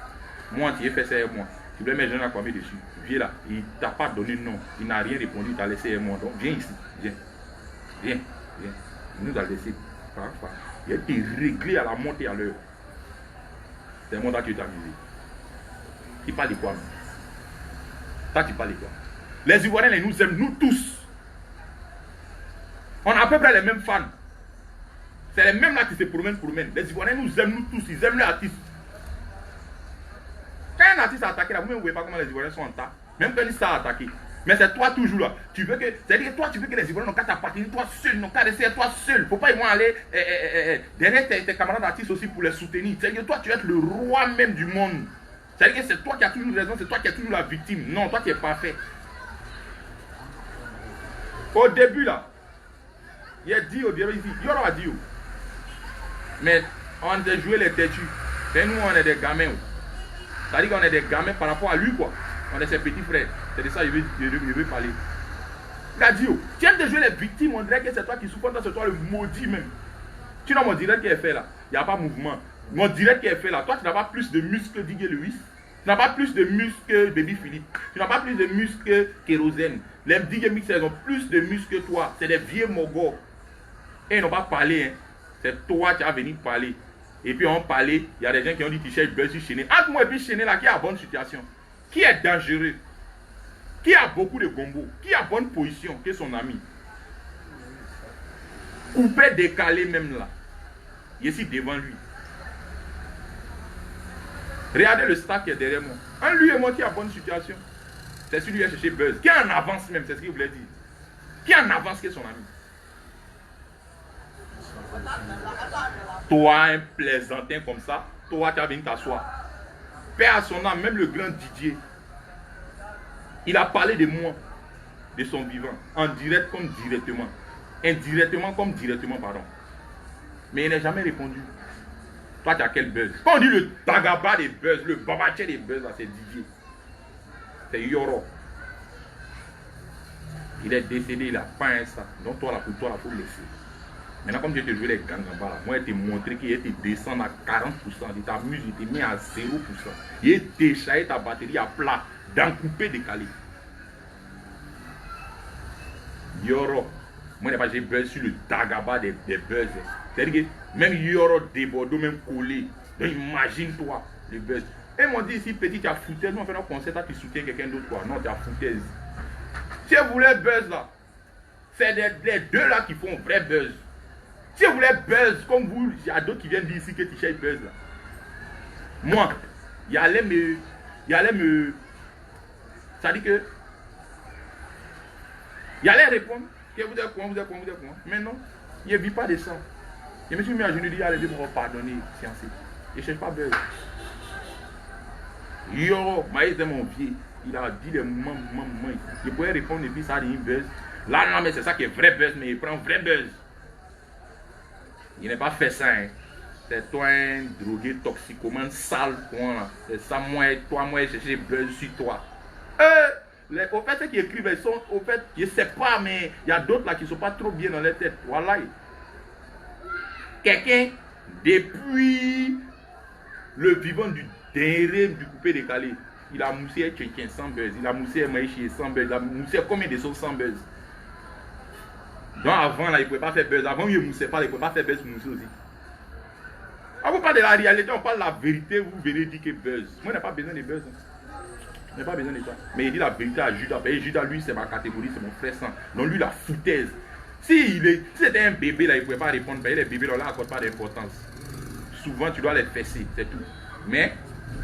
Moi, tu as fait ça et moi. Tu voulais mettre Jean Kwame dessus. Viens là, il ne t'a pas donné de nom, il n'a rien répondu, il t'a laissé moi. Donc viens ici, viens. Viens. Il nous a laissé. Il a été réglé à la montée à l'heure. C'est un mandat qui est amusé. Tu parles de quoi? Toi, tu parles de quoi? Les Ivoiriens, ils nous aiment, nous tous. On a à peu près les mêmes fans. C'est les mêmes là qui se promènent. Les Ivoiriens nous aiment, nous tous. Ils aiment les artistes. Quand un artiste a attaqué, là, vous ne voyez pas comment les Ivoiriens sont en tas. Même quand il s'est attaqué. Mais c'est toi toujours là. Tu veux que, c'est-à-dire que toi, tu veux que les Ivoiriens n'ont qu'à t'appartenir, toi seul, n'ont qu'à rester toi seul. Il ne faut pas ils vont aller derrière tes camarades artistes aussi pour les soutenir. C'est-à-dire que toi, tu es le roi même du monde. C'est-à-dire que c'est toi qui as toujours raison, c'est toi qui as toujours la victime. Non, toi qui es parfait. Au début là, il a dit au début ici, il y aura dit. Mais on a joué les têtus. Et nous, on est des gamins. C'est-à-dire qu'on est des gamins par rapport à lui, quoi. On est ses petits frères. C'est de ça que je veux parler. Il a dit, tu aimes de jouer les victimes, on dirait que c'est toi qui souffres, c'est toi le maudit même. Tu vois mon direct qui est fait là, il n'y a pas mouvement. Mon direct qui est fait là, toi tu n'as pas plus de muscles que Didier Lewis. Tu n'as pas plus de muscles que Baby Philippe. Tu n'as pas plus de muscles que Kérosène. Les DJ Mixers ont plus de muscles que toi. C'est des vieux mogos. Et ils n'ont pas parlé. Hein. C'est toi qui as venu parler. Et puis on parlait, il y a des gens qui ont dit tu cherches Buzz sur Chéné. Entre moi et puis Chéné là, qui a bonne situation, qui est dangereux, qui a beaucoup de gombo, qui a bonne position, qui est son ami. Coupé, décalé même là. Il est ici devant lui. Regardez le staff qui est derrière moi. Un lui et moi qui a bonne situation. C'est celui qui a cherché Buzz. Qui est en avance même, c'est ce qu'il voulait dire. Qui est en avance qui est son ami. Toi, un plaisantin comme ça, toi, tu as venu t'asseoir. Père à son âme, même le grand Didier, il a parlé de moi, de son vivant, en direct comme directement, indirectement comme directement, pardon. Mais il n'a jamais répondu. Toi, tu as quel Buzz? Quand on dit le tagaba des Buzz, le babaché des Buzz, c'est Didier. C'est Yoro. Il est décédé, il a peint ça. Donc toi, là, pour toi, il faut le laisser. Maintenant, comme je te joué les gangambas là, moi, je t'ai montré qu'il était descendu à 40%, il t'a mis, il t'a mis à 0%. Il a déchiré ta batterie à plat, dans coupé, décalé. Yoro, moi, j'ai Buzz sur le tagaba des Buzz. C'est-à-dire que même Yoro débordé, même collé. Donc imagine-toi le Buzz. Et ils m'ont dit ici, petit, tu as foutaise. Nous, on fait un concert, tu soutiens quelqu'un d'autre, quoi. Non, tu as foutaise. Si vous voulez Buzz là, c'est les deux là qui font vrai Buzz. Si vous voulez Buzz, comme vous, il y a d'autres qui viennent dire ici que tu cherches Buzz là. Moi, il allait me. Ça dit que. Il allait répondre. Que vous êtes quoi. Mais non, il ne vit pas de ça. Je me suis mis à genoux et dit, allez, pour me pardonner, fiancé. Je ne cherche pas Buzz. Yo, Maïs est mon pied. Il a dit les moments. Je pouvais répondre et puis ça a dit Buzz. Là, non, mais c'est ça qui est vrai Buzz, mais il prend vrai Buzz. Il n'a pas fait ça, hein. C'est toi un drogué toxicomane sale, toi. C'est ça, moi, j'ai Buzz sur toi. Au fait, ceux qui écrivent, ils sont, au fait, je ne sais pas, mais il y a d'autres là qui ne sont pas trop bien dans leur tête. Voilà. Quelqu'un, depuis le vivant du dernier du coupé décalé, il a moussé quelqu'un sans Buzz, il a moussé Maïchi sans Buzz, il a moussé combien de choses sans Buzz. Donc avant, là, il ne pouvait pas faire Buzz. Avant, il ne moussait pas, il ne pouvait pas faire Buzz pour mousser aussi. On ne parle pas de la réalité, on parle de la vérité, vous venez dire que Buzz. Moi, je n'ai pas besoin de Buzz. Je n'ai pas besoin de ça. Mais il dit la vérité à Judas. Et Judas, lui, c'est ma catégorie, c'est mon frère sang. Donc lui, la foutaise. Si c'était un bébé, là, il ne pouvait pas répondre. Ben, les bébés, là, n'accordent pas d'importance. Souvent, tu dois les fesser, c'est tout. Mais,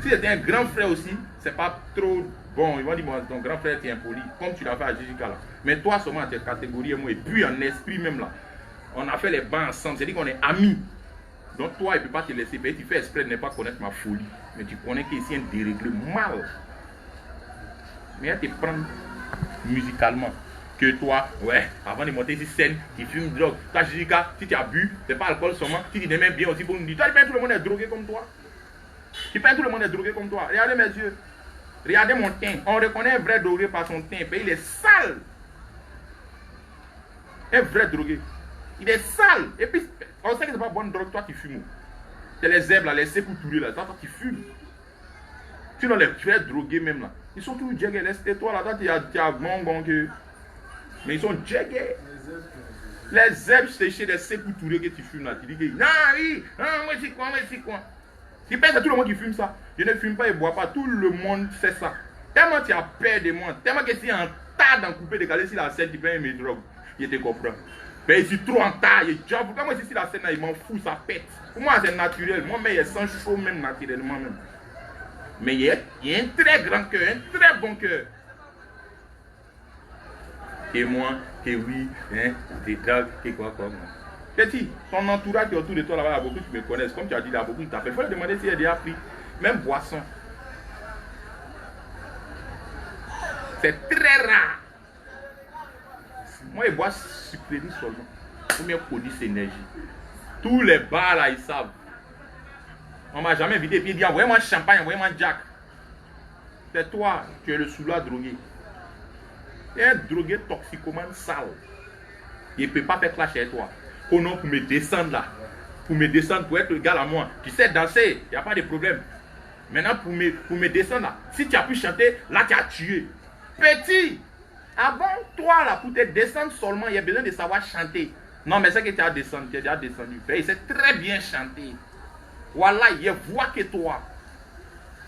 si c'était un grand frère aussi, c'est pas trop bon. Ils vont dire, bon, ton grand frère, tu es impoli. Comme tu l'as fait à Jessica, là. Mais toi, seulement, tu es catégorie et moi. Et puis, en esprit même, là. On a fait les bancs ensemble. C'est-à-dire qu'on est amis. Donc, toi, il ne peut pas te laisser. Tu fais exprès de ne pas connaître ma folie. Mais tu connais qu'ici, un déréglé mal. Mais elle te prend musicalement. Que toi, ouais, avant de monter sur scène, tu fumes drogue. Toi, Jessica, si tu as bu, c'est pas alcool seulement, si tu t'aimes bien aussi, pour nous dire, toi, tu penses tout le monde est drogué comme toi. Tu penses tout le monde est drogué comme toi. Regardez mes yeux. Regardez mon teint. On reconnaît un vrai drogué par son teint. Il est sale. Un vrai drogué. Il est sale. Et puis, on sait que c'est pas bonne drogue, toi, tu fumes. C'est les zèbres, là, les sépouturés, là, toi, tu fumes. Sinon, les vrais drogués, même là, ils sont tous jaggés. Laisse-toi là, toi, tu as bon que. Mais ils sont jaggés. Les zèbres séchés, les sépouturés que tu fumes là, tu dis que. Non, oui, non, moi, c'est quoi, moi, c'est quoi. Tu penses que c'est tout le monde qui fume ça. Je ne fume pas et bois pas. Tout le monde fait ça. Tellement tu as peur de moi. Tellement que si un tas d'en couper décalé sur la scène, tu peux aimer drogue. Je te comprends. Mais je suis trop en tas. Pourquoi moi, si la scène, là, il m'en fout, ça pète. Pour moi, c'est naturel. Moi, mais il sent chaud même naturellement même. Mais il y a un très grand cœur, un très bon cœur. Et moi, que oui, hein, des dragues, que quoi. Petit, ton entourage qui est autour de toi là-bas, là, beaucoup qui me connaissent. Comme tu as dit là, beaucoup qui t'appellent. Il faut leur demander s'il y a déjà pris. Même boisson. C'est très rare. Moi, je bois sucré seulement. Pour mieux produire cette énergie. Tous les bars là, ils savent. On m'a jamais invité et puis il dit envoyez-moi champagne, envoyez-moi Jack. C'est toi, tu es le soulard drogué. Tu es un drogué toxicomane sale. Il ne peut pas faire clash avec toi. Oh non, pour me descendre là. Pour me descendre, pour être égal à moi. Tu sais danser, il n'y a pas de problème. Maintenant, pour me descendre là, si tu as pu chanter, là tu as tué. Petit, avant toi là, pour te descendre seulement, il y a besoin de savoir chanter. Non, mais c'est que tu as descendu, tu as déjà descendu. Il sait très bien chanter. Voilà, il y a voix que toi.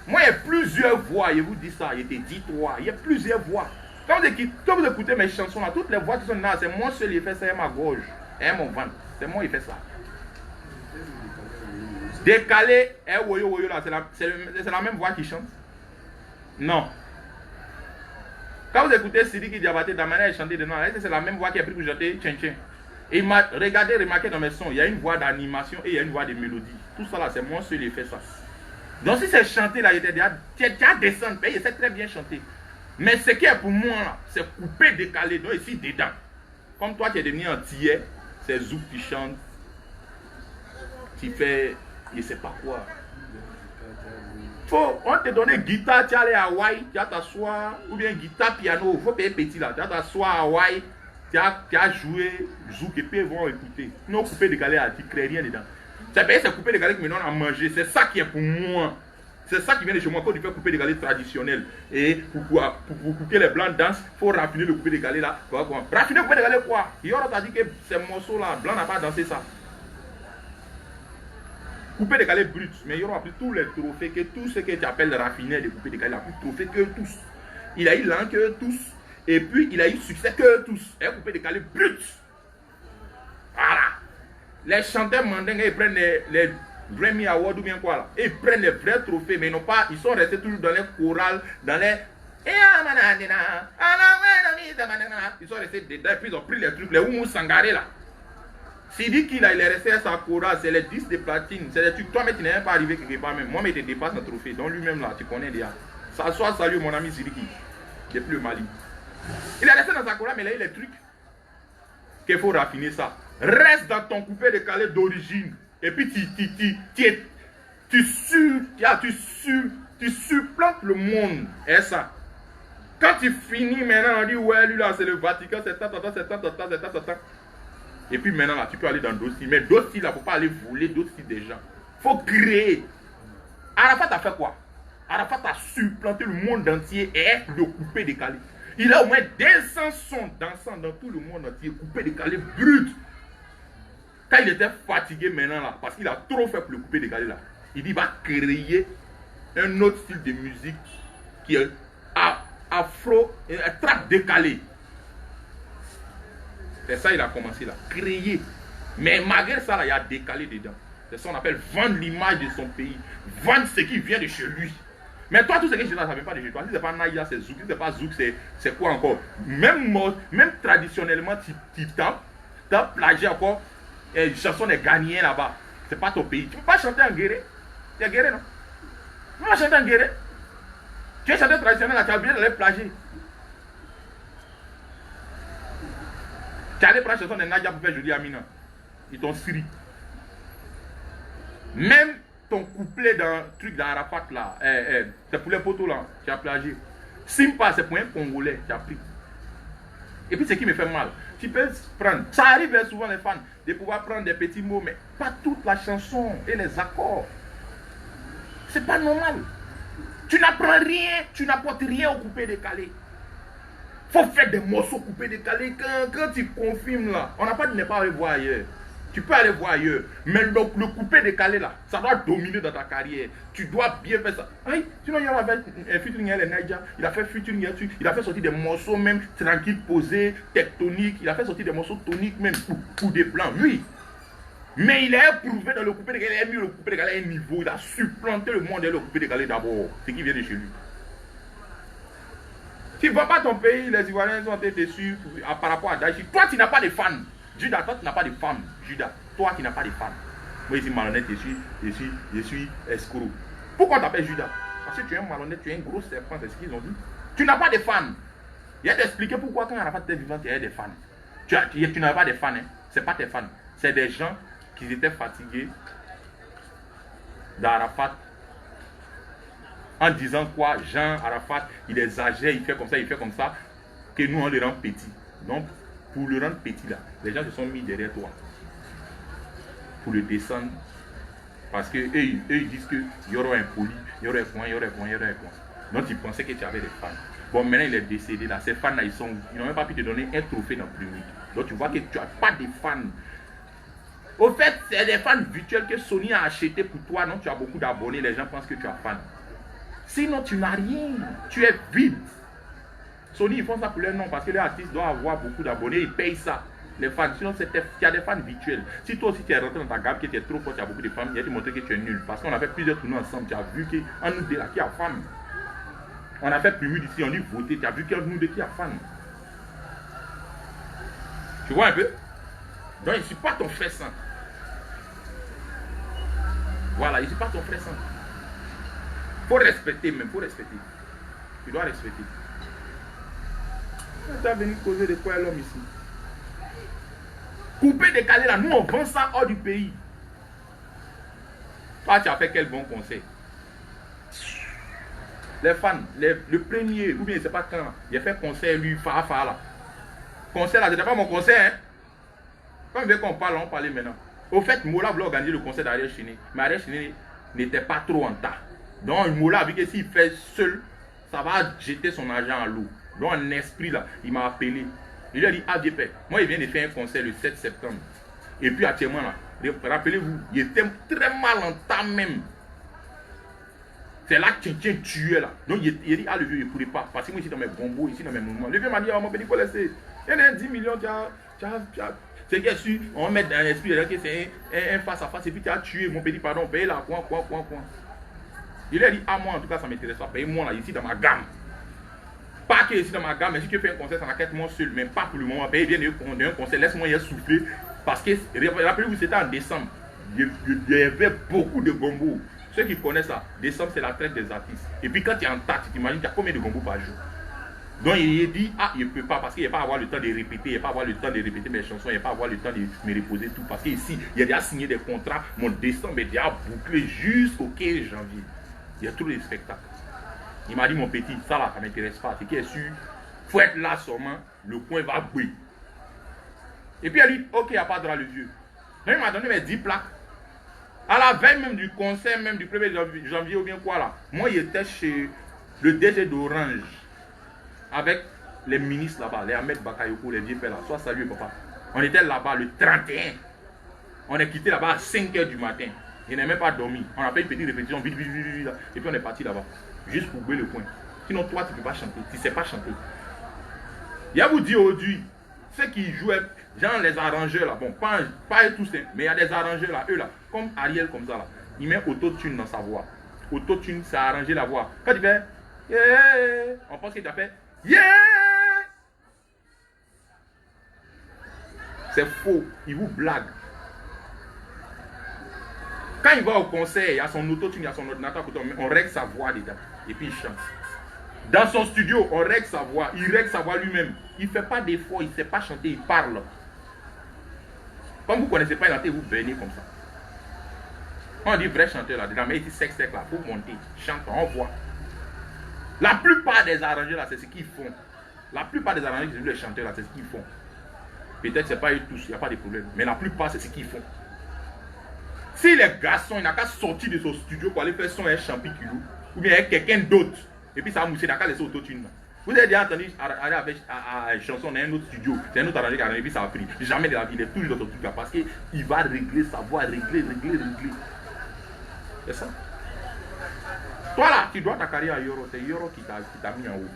Moi, il y a plusieurs voix, je vous dis ça, je te dis toi. Il y a plusieurs voix. Quand vous écoutez mes chansons là, toutes les voix qui sont là, c'est moi seul qui fait ça, et ma gorge, et mon ventre. C'est moi qui fait ça. Décalé, et woyo woyo là, c'est la même voix qui chante. Non. Quand vous écoutez Sidiki Diabaté, dans la manière de chanter dedans, c'est la même voix qui a pris pour chanter Tchen Tchen. Et regardez, remarquez dans mes sons, il y a une voix d'animation et il y a une voix de mélodie. Tout ça là, c'est moi seul qui fait ça. Donc si c'est chanté là, tu as descendu, il sait très bien chanter. Mais ce qui est pour moi là, c'est couper, décaler, donc ici dedans. Comme toi, tu es devenu antillais, c'est Zouk qui chante. Tu fais, je ne sais pas quoi. On te donne guitare, tu allais à Hawaï, tu vas t'asseoir, ou bien guitare, piano, il faut payer petit là, tu vas t'asseoir à Hawaï, tu as joué Zouk et puis ils vont écouter. Non, couper, décaler, tu ne crées rien dedans. C'est couper, décaler qui me donne à manger, c'est ça qui est pour moi. C'est ça qui vient de chez moi, quand tu fais couper décalé traditionnel. Et pour que les blancs dansent, il faut raffiner le couper décalé là. Raffiner le couper décalé quoi? Yoro t'a dit que ces morceaux là, blanc n'a pas dansé ça. Couper décalé brut, mais Yoro a pris tous les trophées, que tout ce que tu appelles raffiné de couper décalé, il a plus de trophées que tous. Il a eu l'an que tous. Et puis il a eu succès que tous. Et couper décalé brut. Voilà. Les chanteurs mandingues, ils prennent les Grammy Awards ou bien quoi là. Et ils prennent les vrais trophées, mais non pas, ils sont restés toujours dans les chorales, dans les. Ils sont restés dedans, et puis ils ont pris les trucs, les Oumou Sangaré là. S'il dit qu'il est resté à sa chorale, c'est les 10 de platine, c'est les trucs, toi mais tu n'es même pas arrivé quelque part même. Moi mais tu dépasses un trophée, donc lui-même là, tu connais déjà. Ça soit salut mon ami Sidiki, depuis le Mali. Il est resté dans sa chorale, mais il a eu les trucs qu'il faut raffiner ça. Reste dans ton coupé décalé d'origine. Et puis tu supplantes le monde. Et ça. Quand tu finis maintenant, on dit ouais, lui là c'est le Vatican, c'est ça. Et puis maintenant là, tu peux aller dans d'autres styles. Mais d'autres styles là, il ne faut pas aller voler d'autres styles des gens. Il faut créer. Arafat a fait quoi? Arafat a supplanté le monde entier et le coupé décalé. Il a au moins 200 sons dansant dans tout le monde entier, coupé décalé brut. Quand il était fatigué maintenant là, parce qu'il a trop fait pour le couper décalé là, il dit qu'il va créer un autre style de musique qui est afro, trap décalé. C'est ça qu'il a commencé là, créer. Mais malgré ça là, il y a décalé dedans. C'est ça qu'on appelle vendre l'image de son pays, vendre ce qui vient de chez lui. Mais toi, tout ce que je dis là, ça ne vient pas de chez toi. Si ce n'est pas Naïa, c'est Zouk. Si ce n'est pas Zouk, c'est quoi encore? Même traditionnellement, tu tapes plagié encore. Et chanson des Ghanéens là-bas. C'est pas ton pays. Tu ne peux pas chanter en guéré. Tu es guéré, non? Tu ne peux pas chanter en guéré. Tu es chanteur traditionnel là, tu as oublié de les plagier. Tu allais prendre la chanson de Nadia pour faire Jolie Amina. Ils t'ont siri. Même ton couplet dans truc d'Arafat là, c'est pour les poteaux là, tu as plagié. Simpa, c'est pour un Congolais, tu as pris. Et puis ce qui me fait mal, tu peux prendre, ça arrive souvent les fans, de pouvoir prendre des petits mots, mais pas toute la chanson et les accords. C'est pas normal. Tu n'apprends rien, tu n'apportes rien au coupé décalé. Faut faire des morceaux coupés décalés. Quand tu confirmes là, on n'a pas dit ne pas aller voir ailleurs. Tu peux aller voir ailleurs. Mais donc le coupé décalé là, ça doit dominer dans ta carrière. Tu dois bien faire ça. Aïe, sinon il y avait un featuring avec Naija. Il a fait featuring là-dessus. Il a fait sortir des morceaux même tranquilles, posés, tectoniques. Il a fait sortir des morceaux toniques même pour des plans. Oui. Mais il a prouvé dans le coupé décalé. Il a mis le coupé décalé à un niveau. Il a supplanté le monde et le coupé décalé d'abord. Ce qui vient de chez lui. Tu ne vois pas ton pays, les Ivoiriens sont déçus par rapport à Daïchi. Toi, tu n'as pas de fans. Judas, toi, tu n'as pas de femmes. Judas, toi qui n'as pas de fans. Moi, ici, malhonnête, je suis escroc. Pourquoi tu t'appelles Judas? Parce que tu es un malhonnête, tu es un gros serpent, c'est ce qu'ils ont dit. Tu n'as pas de fans. Il y a d'expliquer pourquoi quand Arafat était vivant, tu as des fans. Tu n'avais pas de fans, hein. Ce n'est pas tes fans. C'est des gens qui étaient fatigués d'Arafat. En disant quoi, Jean Arafat, il exagère, il fait comme ça, que nous on le rend petit. Donc, pour le rendre petit là, les gens se sont mis derrière toi. Pour le descendre. Parce que eux ils disent qu'il y aura un poli, il y aura un point. Donc ils pensaient que tu avais des fans. Bon, maintenant il est décédé là. Ces fans là, ils n'ont même pas pu te donner un trophée dans le public. Donc tu vois que tu n'as pas de fans. Au fait, c'est des fans virtuels que Sony a acheté pour toi. Non, tu as beaucoup d'abonnés, les gens pensent que tu as fan. Sinon, tu n'as rien. Tu es vide. Sony, ils font ça pour leur nom parce que les artistes doivent avoir beaucoup d'abonnés. Ils payent ça. Les fans. Sinon, tu as des fans virtuels. Si toi aussi tu es rentré dans ta gamme, que tu es trop fort, tu as beaucoup de fans, il y a te montrer que tu es nul. Parce qu'on a fait plusieurs tournois ensemble. Tu as vu qu'en nous deux, là, qui a fan. On a fait plus d'ici, on dit voter. Tu as vu qu'en nous deux, qui a fan. Tu vois un peu? Donc, je ne suis pas ton frère sang. Voilà, je ne suis pas ton frère sang. Faut respecter même, faut respecter. Tu dois respecter. Tu as venu causer de quoi l'homme ici. Couper, décaler là, nous on vend ça hors du pays. Toi tu as fait quel bon conseil. Les fans, le premier, ou bien c'est pas quand, j'ai fait conseil lui, Fafa là. Conseil là, c'était pas mon conseil hein. Quand on veut qu'on parle, on parlait maintenant. Au fait, Mola voulait organiser le conseil d'Ariel Chéné, mais Ariel Chéné n'était pas trop en tas. Donc Mola a vu que s'il fait seul, ça va jeter son argent à l'eau. Donc en esprit là, il m'a appelé. Il lui a dit, ah Dieu Père, moi il vient de faire un concert le 7 septembre. Et puis actuellement là, rappelez-vous, il était très mal en temps même. C'est là que Tchétchèn tuait là. Donc il dit, ah le vieux, il ne pourrait pas. Parce que moi ici dans mes bombos, ici dans mes mouvements. Le vieux m'a dit, ah mon petit, il faut laisser. Il y en a 10 millions, c'est que sûr, on va mettre dans l'esprit que c'est un face à face et puis tu as tué mon petit, pardon, paye là, quoi. Il a dit, ah moi en tout cas ça ne m'intéresse pas, paye-moi là, ici dans ma gamme. Pas que ici dans ma gamme, mais si tu fais un concert, ça m'inquiète moi seul, mais pas pour le moment, paye bien un concert, laisse-moi y souffler. Parce que, rappelez-vous, c'était en décembre, il y avait beaucoup de gombos. Ceux qui connaissent ça, décembre c'est la traite des artistes. Et puis quand tu es en tas, tu t'imagines, tu as combien de gombos par jour? Donc il a dit, ah il ne peut pas, parce qu'il ne va pas avoir le temps de répéter, il ne va pas avoir le temps de répéter mes chansons, il ne va pas avoir le temps de me reposer tout. Parce qu'ici, il a déjà signé des contrats, mon décembre est déjà bouclé jusqu'au 15 janvier. Il y a tous les spectacles. Il m'a dit, mon petit, ça là, ça ne m'intéresse pas. C'est qui est sûr, il faut être là seulement, le coin va briller. Et puis il a dit, ok, il n'y a pas de droit le vieux. Donc il m'a donné mes 10 plaques. À la veille même du concert, même du 1er janvier ou bien quoi là, moi il était chez le DG d'Orange. Avec les ministres là-bas, les Ahmed Bakayoko, les vieux pères là, soit salué papa. On était là-bas le 31. On est quitté là-bas à 5 h du matin. Je n'ai même pas dormi. On a fait une petite répétition, vite, et puis on est parti là-bas. Juste pour bouger le coin. Sinon toi tu ne peux pas chanter, tu ne sais pas chanter. Il y a vous dit aujourd'hui, ceux qui jouaient, genre les arrangeurs là, bon, pas eux tous, mais il y a des arrangeurs là, eux là, comme Ariel comme ça là, il met autotune dans sa voix. Autotune, c'est arranger la voix. Quand il fait, yeah, on pense qu'il a fait, yeah! C'est faux, il vous blague. Quand il va au concert, il y a son autotune, il y a son ordinateur, on règle sa voix dedans. Et puis il chante. Dans son studio, on règle sa voix. Il règle sa voix lui-même. Il ne fait pas d'effort, il ne sait pas chanter, il parle. Comme vous ne connaissez pas l'identité, vous baignez comme ça. On dit vrai chanteur là, dedans, mais il dit sec là, pour monter, chante, on voit. La plupart des arrangeurs là, c'est ce qu'ils font. La plupart des arrangeurs qui sont les chanteurs là, c'est ce qu'ils font. Peut-être c'est pas eux tous, il n'y a pas de problème. Mais la plupart, c'est ce qu'ils font. Si les garçons, il n'a qu'à sortir de son studio pour aller faire son champi qui loue, ou bien avec quelqu'un d'autre, et puis ça va mousser, il n'a qu'à laisser autotune. Vous avez déjà entendu aller avec une chanson dans un autre studio, c'est un autre arrangeur qui a arrangé, et puis ça a pris. Jamais de la vie, il est toujours dans son truc là, parce qu'il va régler sa voix, régler. C'est ça. Toi là, tu dois ta carrière à Yoro, c'est Yoro qui t'a mis en haut.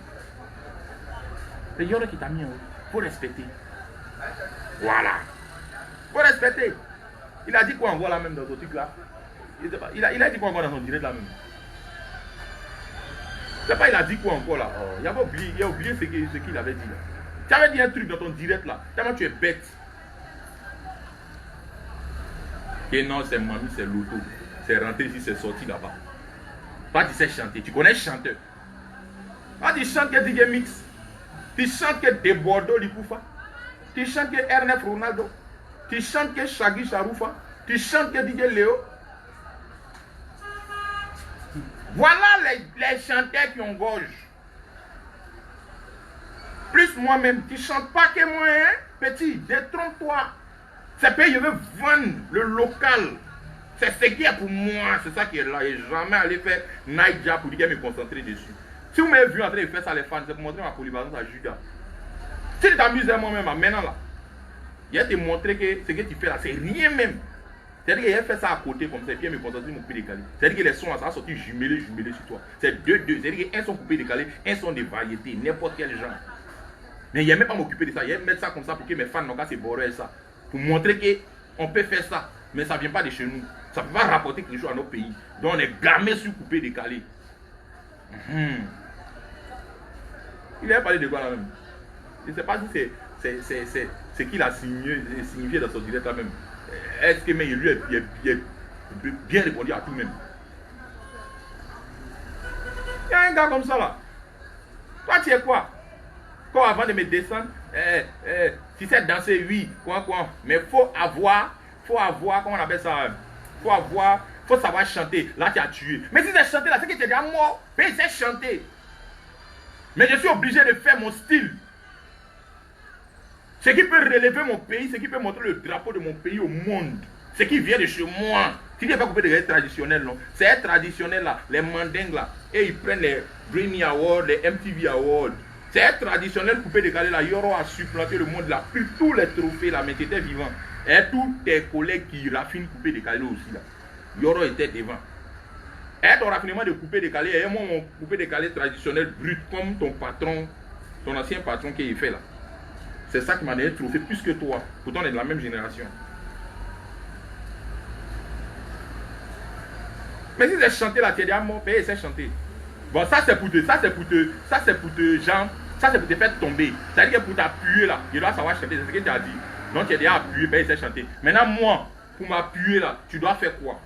C'est Yoro qui t'a mis en haut. Faut respecter. Voilà. Faut respecter. Il a dit quoi encore là même dans son truc là? Il a dit quoi encore dans son direct là même? C'est pas il a dit quoi encore là? Oh, il a oublié ce qu'il avait dit là. Tu avais dit un truc dans ton direct là. Tellement tu es bête. Et non, c'est mamie, c'est l'auto. C'est rentré ici, c'est sorti là-bas. Toi, tu sais chanter. Tu connais chanteur. Toi, tu chantes que DJ Mix. Tu chantes que De Bordeaux, Likoufa. Tu chantes que Ernest Ronaldo. Tu chantes que Shaggy Charoufa. Tu chantes que DJ Léo. Voilà les chanteurs qui ont gorge. Plus moi-même. Tu ne chantes pas que moi, hein, petit. Détrompe-toi. C'est pays, je veux vendre le local. C'est ce qui est pour moi. C'est ça qui est là. Et jamais aller faire Naija pour dire me concentrer dessus. Si vous m'avez vu en train de faire ça, les fans, c'est pour montrer ma polyvalence à Judas. Si tu t'amuses à moi-même, maintenant là, il va te montrer que ce que tu fais là, c'est rien même. C'est-à-dire qu'il a fait ça à côté comme ça, et puis il me concentrer sur mon coupé décalé. C'est-à-dire que les sons, ça a sorti jumelé sur toi. C'est deux. C'est-à-dire qu'un son coupé décalé, un son de variété, n'importe quel genre. Mais il n'aime pas m'occuper de ça. Il aime mettre ça comme ça pour que mes fans n'ont qu'à se border ça. Pour montrer qu'on peut faire ça. Mais ça ne vient pas de chez nous. Ça ne peut pas rapporter quelque chose à notre pays. Donc on est gamé sur coupé décalé. Il a parlé de quoi là même? Je ne sais pas si c'est ce qu'il a signifié dans son direct là même. Est-ce que mais lui il a bien répondu à tout même? Il y a un gars comme ça là. Toi tu es quoi? Quand avant de me descendre, tu sais danser, oui, quoi. Mais faut avoir, comment on appelle ça? Faut savoir chanter. Là tu as tué. Mais si c'est chanter là, c'est que tu es déjà mort. Mais il sait chanter. Mais je suis obligé de faire mon style. Ce qui peut relever mon pays, ce qui peut montrer le drapeau de mon pays au monde. Ce qui vient de chez moi. Tu ne pas couper des traditionnels, non. C'est traditionnel là, les mandingues là. Et ils prennent les Grammy Awards, les MTV Awards. C'est traditionnel coupé décalé là. Yoro a supplanté le monde là. Plus tous les trophées là, mais tu étais vivant. Et tous tes collègues qui raffinent coupé décalé aussi là. Yoro était devant. Et ton raffinement de coupé décalé, et moi mon coupé décalé traditionnel brut comme ton patron, ton ancien patron qui fait là. C'est ça qui m'a donné le trophée plus que toi. Pourtant on est de la même génération. Mais si c'est chanter là, tu es déjà mort, c'est chanter. Bon, ça c'est pour te faire tomber. C'est-à-dire que pour t'appuyer là, il doit savoir chanter, c'est ce que tu as dit. Donc tu es déjà appuyé, il sait chanter. Maintenant moi, pour m'appuyer là, tu dois faire quoi?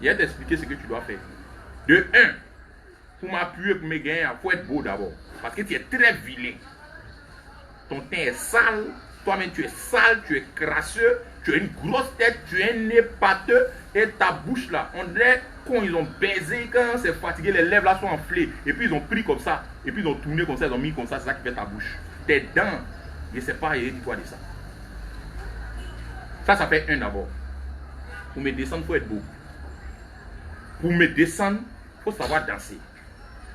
Il va t'expliquer ce que tu dois faire. De 1, pour m'appuyer, pour me gagner, il faut être beau d'abord. Parce que tu es très vilain. Ton teint est sale, toi-même tu es sale, tu es crasseux, tu as une grosse tête, tu as un nez pâteux et ta bouche là, on dirait quand ils ont baisé, quand c'est fatigué, les lèvres là sont enflées et puis ils ont pris comme ça, et puis ils ont tourné comme ça, ils ont mis comme ça, c'est ça qui fait ta bouche. Tes dents, je ne sais pas, dis-toi de ça. Ça fait 1 d'abord. Pour me descendre, il faut être beau. Pour me descendre, il faut savoir danser.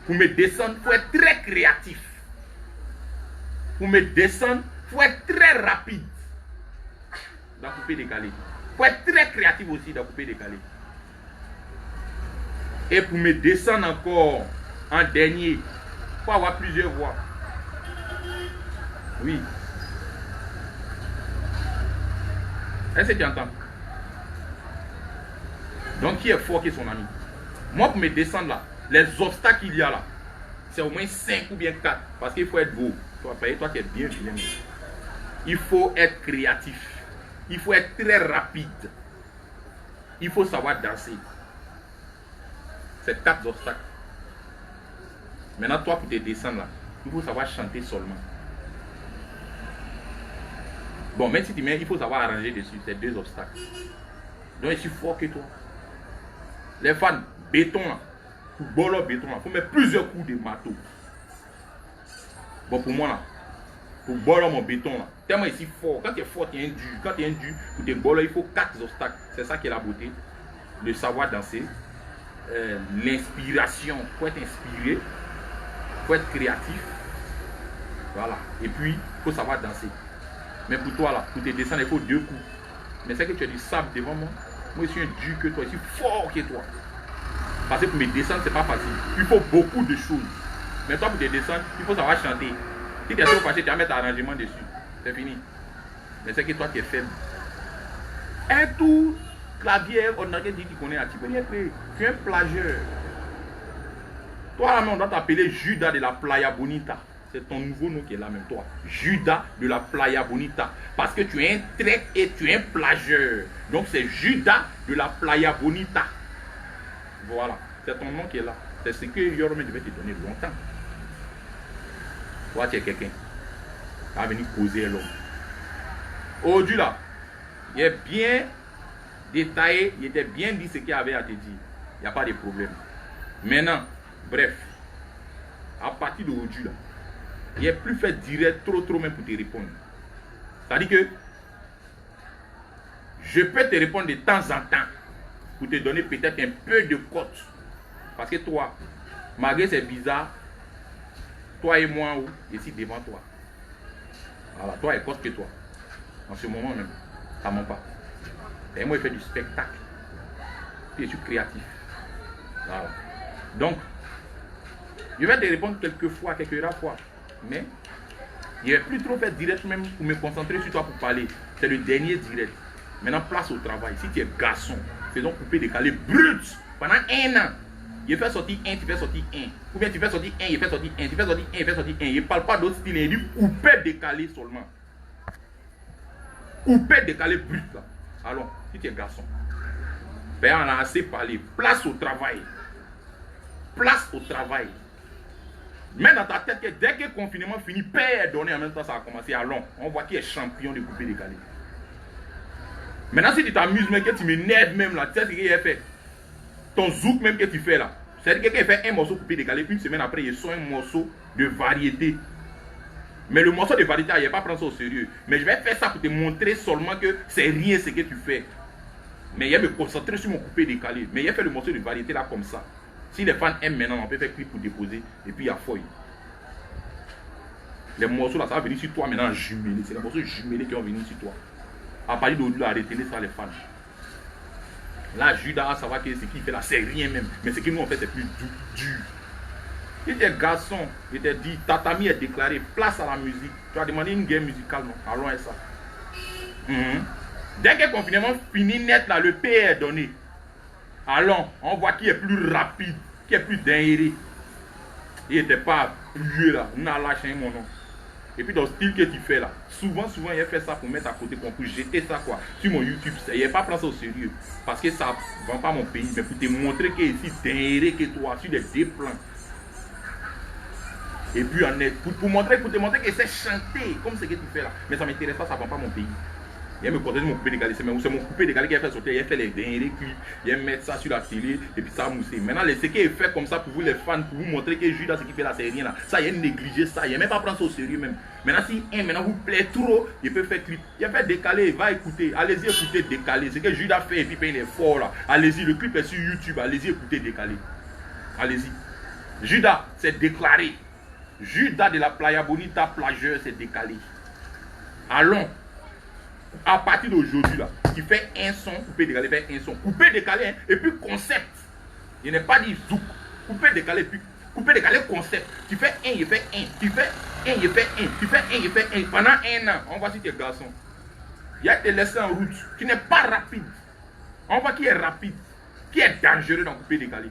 Pour me descendre, il faut être très créatif. Pour me descendre, il faut être très rapide dans le coupé décalé. Il faut être très créatif aussi dans le coupé décalé. Et pour me descendre encore en dernier, il faut avoir plusieurs voix. Oui. Est-ce que tu entends? Donc qui est fort qui est son ami? Moi pour me descendre là, les obstacles qu'il y a là, c'est au moins 5 ou bien 4. Parce qu'il faut être beau. Toi qui es bien vilain. Il faut être créatif. Il faut être très rapide. Il faut savoir danser. C'est 4 obstacles. Maintenant, toi, pour te descendre là, il faut savoir chanter seulement. Bon, même si tu mets, il faut savoir arranger dessus. C'est 2 obstacles. Donc, je suis fort que toi. Les fans, béton là. Pour bolo béton là. Il faut mettre plusieurs coups de marteau. Bon, pour moi là. Pour bolo mon béton là. Tellement ici fort. Quand tu es fort, tu es un dur. Quand tu es un dur, pour tes bolo, il faut 4 obstacles. C'est ça qui est la beauté. Le savoir danser. L'inspiration. Il faut être inspiré. Il faut être créatif. Voilà. Et puis, il faut savoir danser. Mais pour toi là, pour te descendre, il faut 2 coups. Mais c'est que tu as du sable devant moi. Moi, je suis un dur que toi. Je suis fort que toi. Parce que pour me descendre, c'est pas facile. Il faut beaucoup de choses. Mais toi, pour te descendre, il faut savoir chanter. Si tu es trop fâché, tu vas mettre un arrangement dessus. C'est fini. Mais c'est que toi, tu es faible. Un tout clavier, on a dit qu'il connaît à Tibet. Tu es un plageur. Toi, là, on doit t'appeler Judas de la Playa Bonita. C'est ton nouveau nom qui est là même, toi. Judas de la Playa Bonita. Parce que tu es un trek et tu es un plageur. Donc c'est Judas de la Playa Bonita. Voilà. C'est ton nom qui est là. C'est ce que Yorome devait te donner longtemps. Toi, tu es quelqu'un. Tu vas venir causer l'homme. Aujourd'hui là, il est bien détaillé, il était bien dit ce qu'il avait à te dire. Il n'y a pas de problème. Maintenant, bref, à partir d'aujourd'hui là, il n'est plus fait direct trop même pour te répondre. C'est-à-dire que je peux te répondre de temps en temps pour te donner peut-être un peu de cote. Parce que toi, malgré c'est bizarre, toi et moi, ici devant toi. Voilà, toi est cote que toi. En ce moment même, ça ne ment pas. Et moi, je fais du spectacle. Puis je suis créatif. Voilà. Donc, je vais te répondre quelques fois, quelques rares fois. Mais, il n'est plus trop fait direct même pour me concentrer sur toi pour parler. C'est le dernier direct. Maintenant, place au travail. Si tu es garçon, faisons couper décaler brut pendant 1 an. Il fait sortir 1, tu fais sortir 1. Ou bien tu fais sortir 1, il fait sortir 1, tu fais sortir 1, il fait sortir 1. Il ne parle pas d'autre style, il dit couper décaler seulement. Couper décaler brut là. Alors, si tu es garçon, ben on a assez parlé. Place au travail. Place au travail. Mets dans ta tête que dès que le confinement finit, paix est donné en même temps, ça a commencé. Allons, on voit qui est champion de couper décalé. Maintenant, si tu t'amuses, mais que tu m'énerves même là, tu sais ce qu'il a fait. Ton zouk même que tu fais là. C'est-à-dire que quelqu'un fait un morceau coupé décalé, une semaine après, il sort un morceau de variété. Mais le morceau de variété, il ne va pas prendre ça au sérieux. Mais je vais faire ça pour te montrer seulement que c'est rien ce que tu fais. Mais il va me concentrer sur mon coupé décalé. Mais il a fait le morceau de variété là comme ça. Si les fans aiment maintenant, on peut faire clip pour déposer. Et puis il y a feuille. Les morceaux là, ça va venir sur toi maintenant jumelés. C'est les morceaux jumelés qui vont venir sur toi. À partir d'aujourd'hui, arrêtez ça les fans. Là, Judas va savoir que ce qu'il fait là, c'est rien même. Mais ce que nous on fait, c'est plus dur. Si tu es garçon, je t'ai dit, tatami est déclaré, place à la musique. Tu as demandé une guerre musicale, non? Allons à ça. Dès que le confinement finit net, là, le paix est donné. Allons, on voit qui est plus rapide, qui est plus dingue. Il n'était pas appuyé là, on a lâché mon nom. Et puis dans le style que tu fais là, souvent il a fait ça pour mettre à côté, pour jeter ça quoi. Sur mon YouTube, il n'a pas pris ça au sérieux. Parce que ça ne vend pas mon pays, mais pour te montrer que ici, dingue que toi, sur des plans. Et puis pour te montrer que c'est chanté, comme ce que tu fais là. Mais ça ne m'intéresse pas, ça ne vend pas mon pays. Il me contente mon coupé décalé, c'est mon coupé décalé qui a fait sauter, il a fait les derniers clips, il a mis ça sur la télé et puis ça a moussé. Maintenant, ce qui est fait comme ça pour vous les fans, pour vous montrer que Judas, ce qu'il fait là, c'est rien là. Ça, il a négligé ça, il n'a même pas prendre ça au sérieux même. Maintenant, si maintenant vous plaît trop, il peut faire clip. Il a fait décaler, il va écouter, allez-y écouter décaler. Ce que Judas fait et puis il est fort là. Allez-y, le clip est sur YouTube, allez-y écouter décaler. Allez-y. Judas, c'est déclaré. Judas de la Playa Bonita, plageur, c'est décalé. Allons. À partir d'aujourd'hui, là, tu fais un son, coupé décalé, fait un son, coupé décalé, hein, et puis concept. Il n'est pas dit zouk, coupé décalé, puis coupé décalé, concept. Tu fais un, il fait un, tu fais un, il fait un, tu fais un, il fait un. Pendant 1 an, on voit si tu es garçon. Il y a te laisser en route, tu n'es pas rapide. On voit qui est rapide, qui est dangereux dans coupé décalé.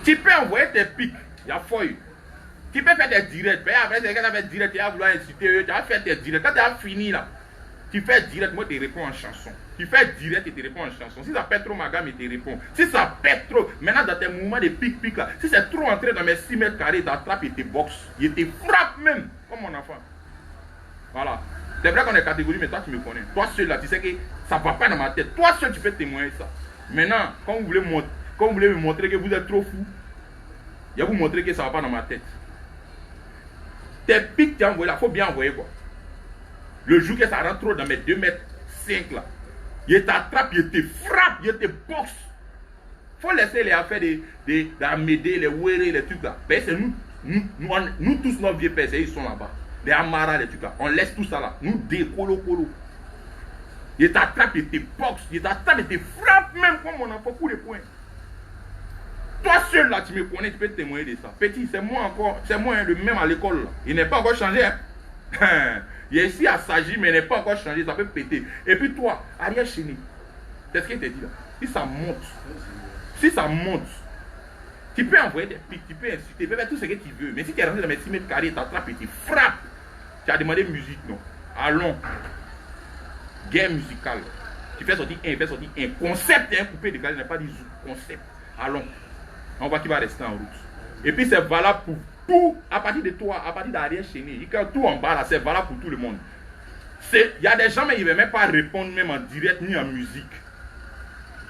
Tu peux envoyer tes pics, il y a feuille. Tu peux faire des directs. Après, quand tu vas faire direct, tu vas vouloir insulter eux, tu vas faire tes directs. Quand tu as fini là, tu fais direct, moi je te réponds en chanson. Tu fais direct et tu réponds en chanson. Si ça pète trop ma gamme, je te réponds. Si ça pète trop, maintenant dans tes mouvements de pic là, si c'est trop entré dans mes 6 mètres carrés, t'attrapes et te boxe. Je te frappe même, comme mon enfant. Voilà. C'est vrai qu'on est catégorie, mais toi tu me connais. Toi seul là, tu sais que ça ne va pas dans ma tête. Toi seul tu peux témoigner ça. Maintenant, quand vous voulez me montrer que vous êtes trop fou, je vais vous montrer que ça ne va pas dans ma tête. Tes pics que tu as envoyé là, il faut bien envoyer quoi. Le jour que ça rentre trop dans mes 2 mètres 5 là, il t'attrape, il te frappe, il te boxe. Il faut laisser les affaires de Amédée, les Wéré, les trucs là. Ben, c'est nous tous nos vieux pères, ils sont là-bas. Les Amara, les trucs là. On laisse tout ça là. Nous décolo. Il t'attrape, il te boxe, il t'attrape, il te frappe même comme on a fait coup de poing. Toi seul là, tu me connais, tu peux témoigner de ça. Petit, c'est moi encore, c'est moi hein, le même à l'école là. Il n'est pas encore changé. Hein. Il est ici à s'agir, mais il n'est pas encore changé, ça peut péter. Et puis toi, Ariel Chéni, c'est ce qu'il te dit là. Si ça monte, tu peux envoyer des pics, tu peux insulter, tu peux faire tout ce que tu veux. Mais si tu es rentré dans mes 6 mètres carrés, tu t'attrapes et tu frappes. Tu as demandé musique, non? Allons. Guerre musicale. Tu fais sortir un, fais sortir un. Concept et un coupé de calé, n'est pas dit concept. Allons. On voit qu'il va rester en route. Et puis c'est valable pour tout, à partir de toi, à partir d'Ariel Chéni. Tout en bas là, c'est valable pour tout le monde. Il y a des gens, mais ils ne veulent même pas répondre, même en direct ni en musique.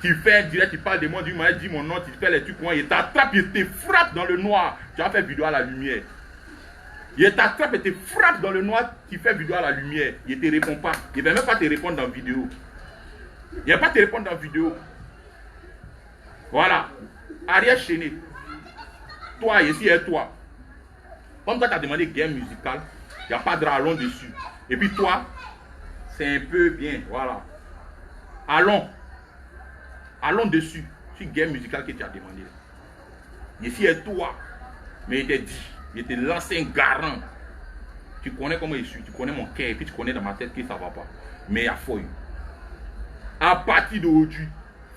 Tu fais un direct, tu parles de moi, dis mon nom, tu fais les trucs, il t'attrape, il te frappe dans le noir. Tu as fait vidéo à la lumière. Il t'attrape et te frappe dans le noir, tu fais vidéo à la lumière. Il ne te répond pas. Il ne va même pas te répondre dans la vidéo. Il ne va pas te répondre dans la vidéo. Voilà. Ariel Chéni. Toi, ici et toi. Comme toi, tu as demandé guerre musicale, il n'y a pas de rallon dessus. Et puis toi, c'est un peu bien. Voilà. Allons dessus. C'est une guerre musicale que tu as demandé. Ici et toi. Mais il t'a dit. Il t'a lancé un garant. Tu connais comment je suis. Tu connais mon cœur. Et puis tu connais dans ma tête que ça ne va pas. Mais il y a fouille. À partir d'aujourd'hui,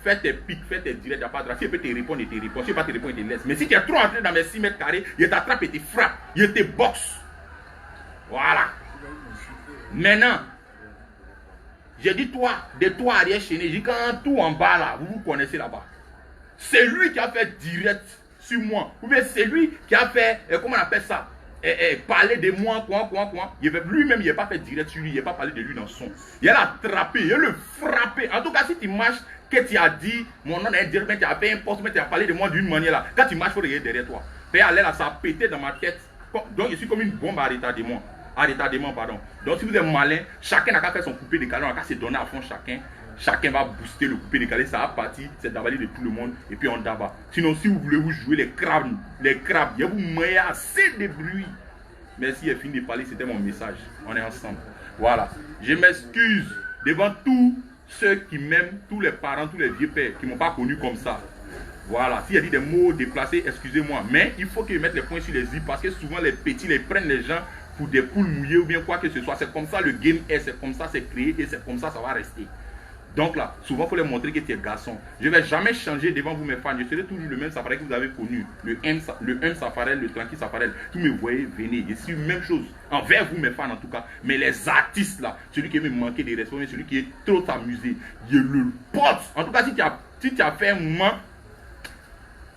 fais tes pics, fais tes directs. Il n'y a pas de race. Si il peut te répondre, il te répond. Si il ne peut pas te répondre, il te laisse. Mais si tu es trop entré dans mes 6 mètres carrés, il t'attrape et te frappe. Il te boxe. Voilà. Maintenant, j'ai dit toi, de toi Ariel Chéni, j'ai dit quand tout en bas là, vous connaissez là-bas. C'est lui qui a fait direct sur moi. Ou bien c'est lui qui a fait, comment on appelle ça, parler de moi, quoi. Lui-même, il n'a pas fait direct sur lui, il n'a pas parlé de lui dans son. Il a attrapé, il a le frappé. En tout cas, si tu marches, que tu as dit, mon nom est direct, mais tu as fait un poste, mais tu as parlé de moi d'une manière là. Quand tu marches, il faut regarder derrière toi. Puis à l'air là, ça a pété dans ma tête. Donc je suis comme une bombe à retardement. Donc si vous êtes malin, chacun n'a qu'à faire son coupé décalé, on n'a qu'à se donner à fond chacun. Chacun va booster le coupé décalé, ça va partir, c'est d'avaler de tout le monde et puis on d'abat. Sinon si vous voulez vous jouer les crabes, il y a vous mettez assez de bruit. Merci, il est fini de parler, c'était mon message. On est ensemble. Voilà. Je m'excuse devant tous ceux qui m'aiment, tous les parents, tous les vieux pères qui ne m'ont pas connu comme ça. Voilà, s'il y a dit des mots déplacés, excusez-moi. Mais il faut qu'ils mettent les points sur les i parce que souvent les petits, ils prennent les gens pour des poules mouillées ou bien quoi que ce soit. C'est comme ça le game est, c'est comme ça c'est créé et c'est comme ça ça va rester. Donc là, souvent il faut leur montrer que tu es garçon. Je ne vais jamais changer devant vous mes fans. Je serai toujours le même Safarel que vous avez connu. Le M Safarel, le tranquille Safarel. Tous me voyez, venez. Je suis même chose envers vous mes fans en tout cas. Mais les artistes là, celui qui me manquer de respect, celui qui est trop amusé, je le porte. En tout cas, si tu as fait un moment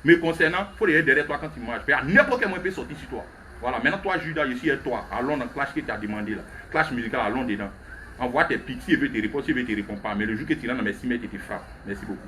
me concernant, il faut les derrière toi quand tu marches. N'importe quel moment peut sortir sur toi. Voilà, maintenant toi Judas, je suis avec toi. Allons dans le clash que tu as demandé là. Clash musical, allons dedans. Envoie tes pics, s'il veut te répondre, s'il veut te répondre pas. Mais le jour que tu rentres dans mes 6 mètres, il te frappe. Merci beaucoup.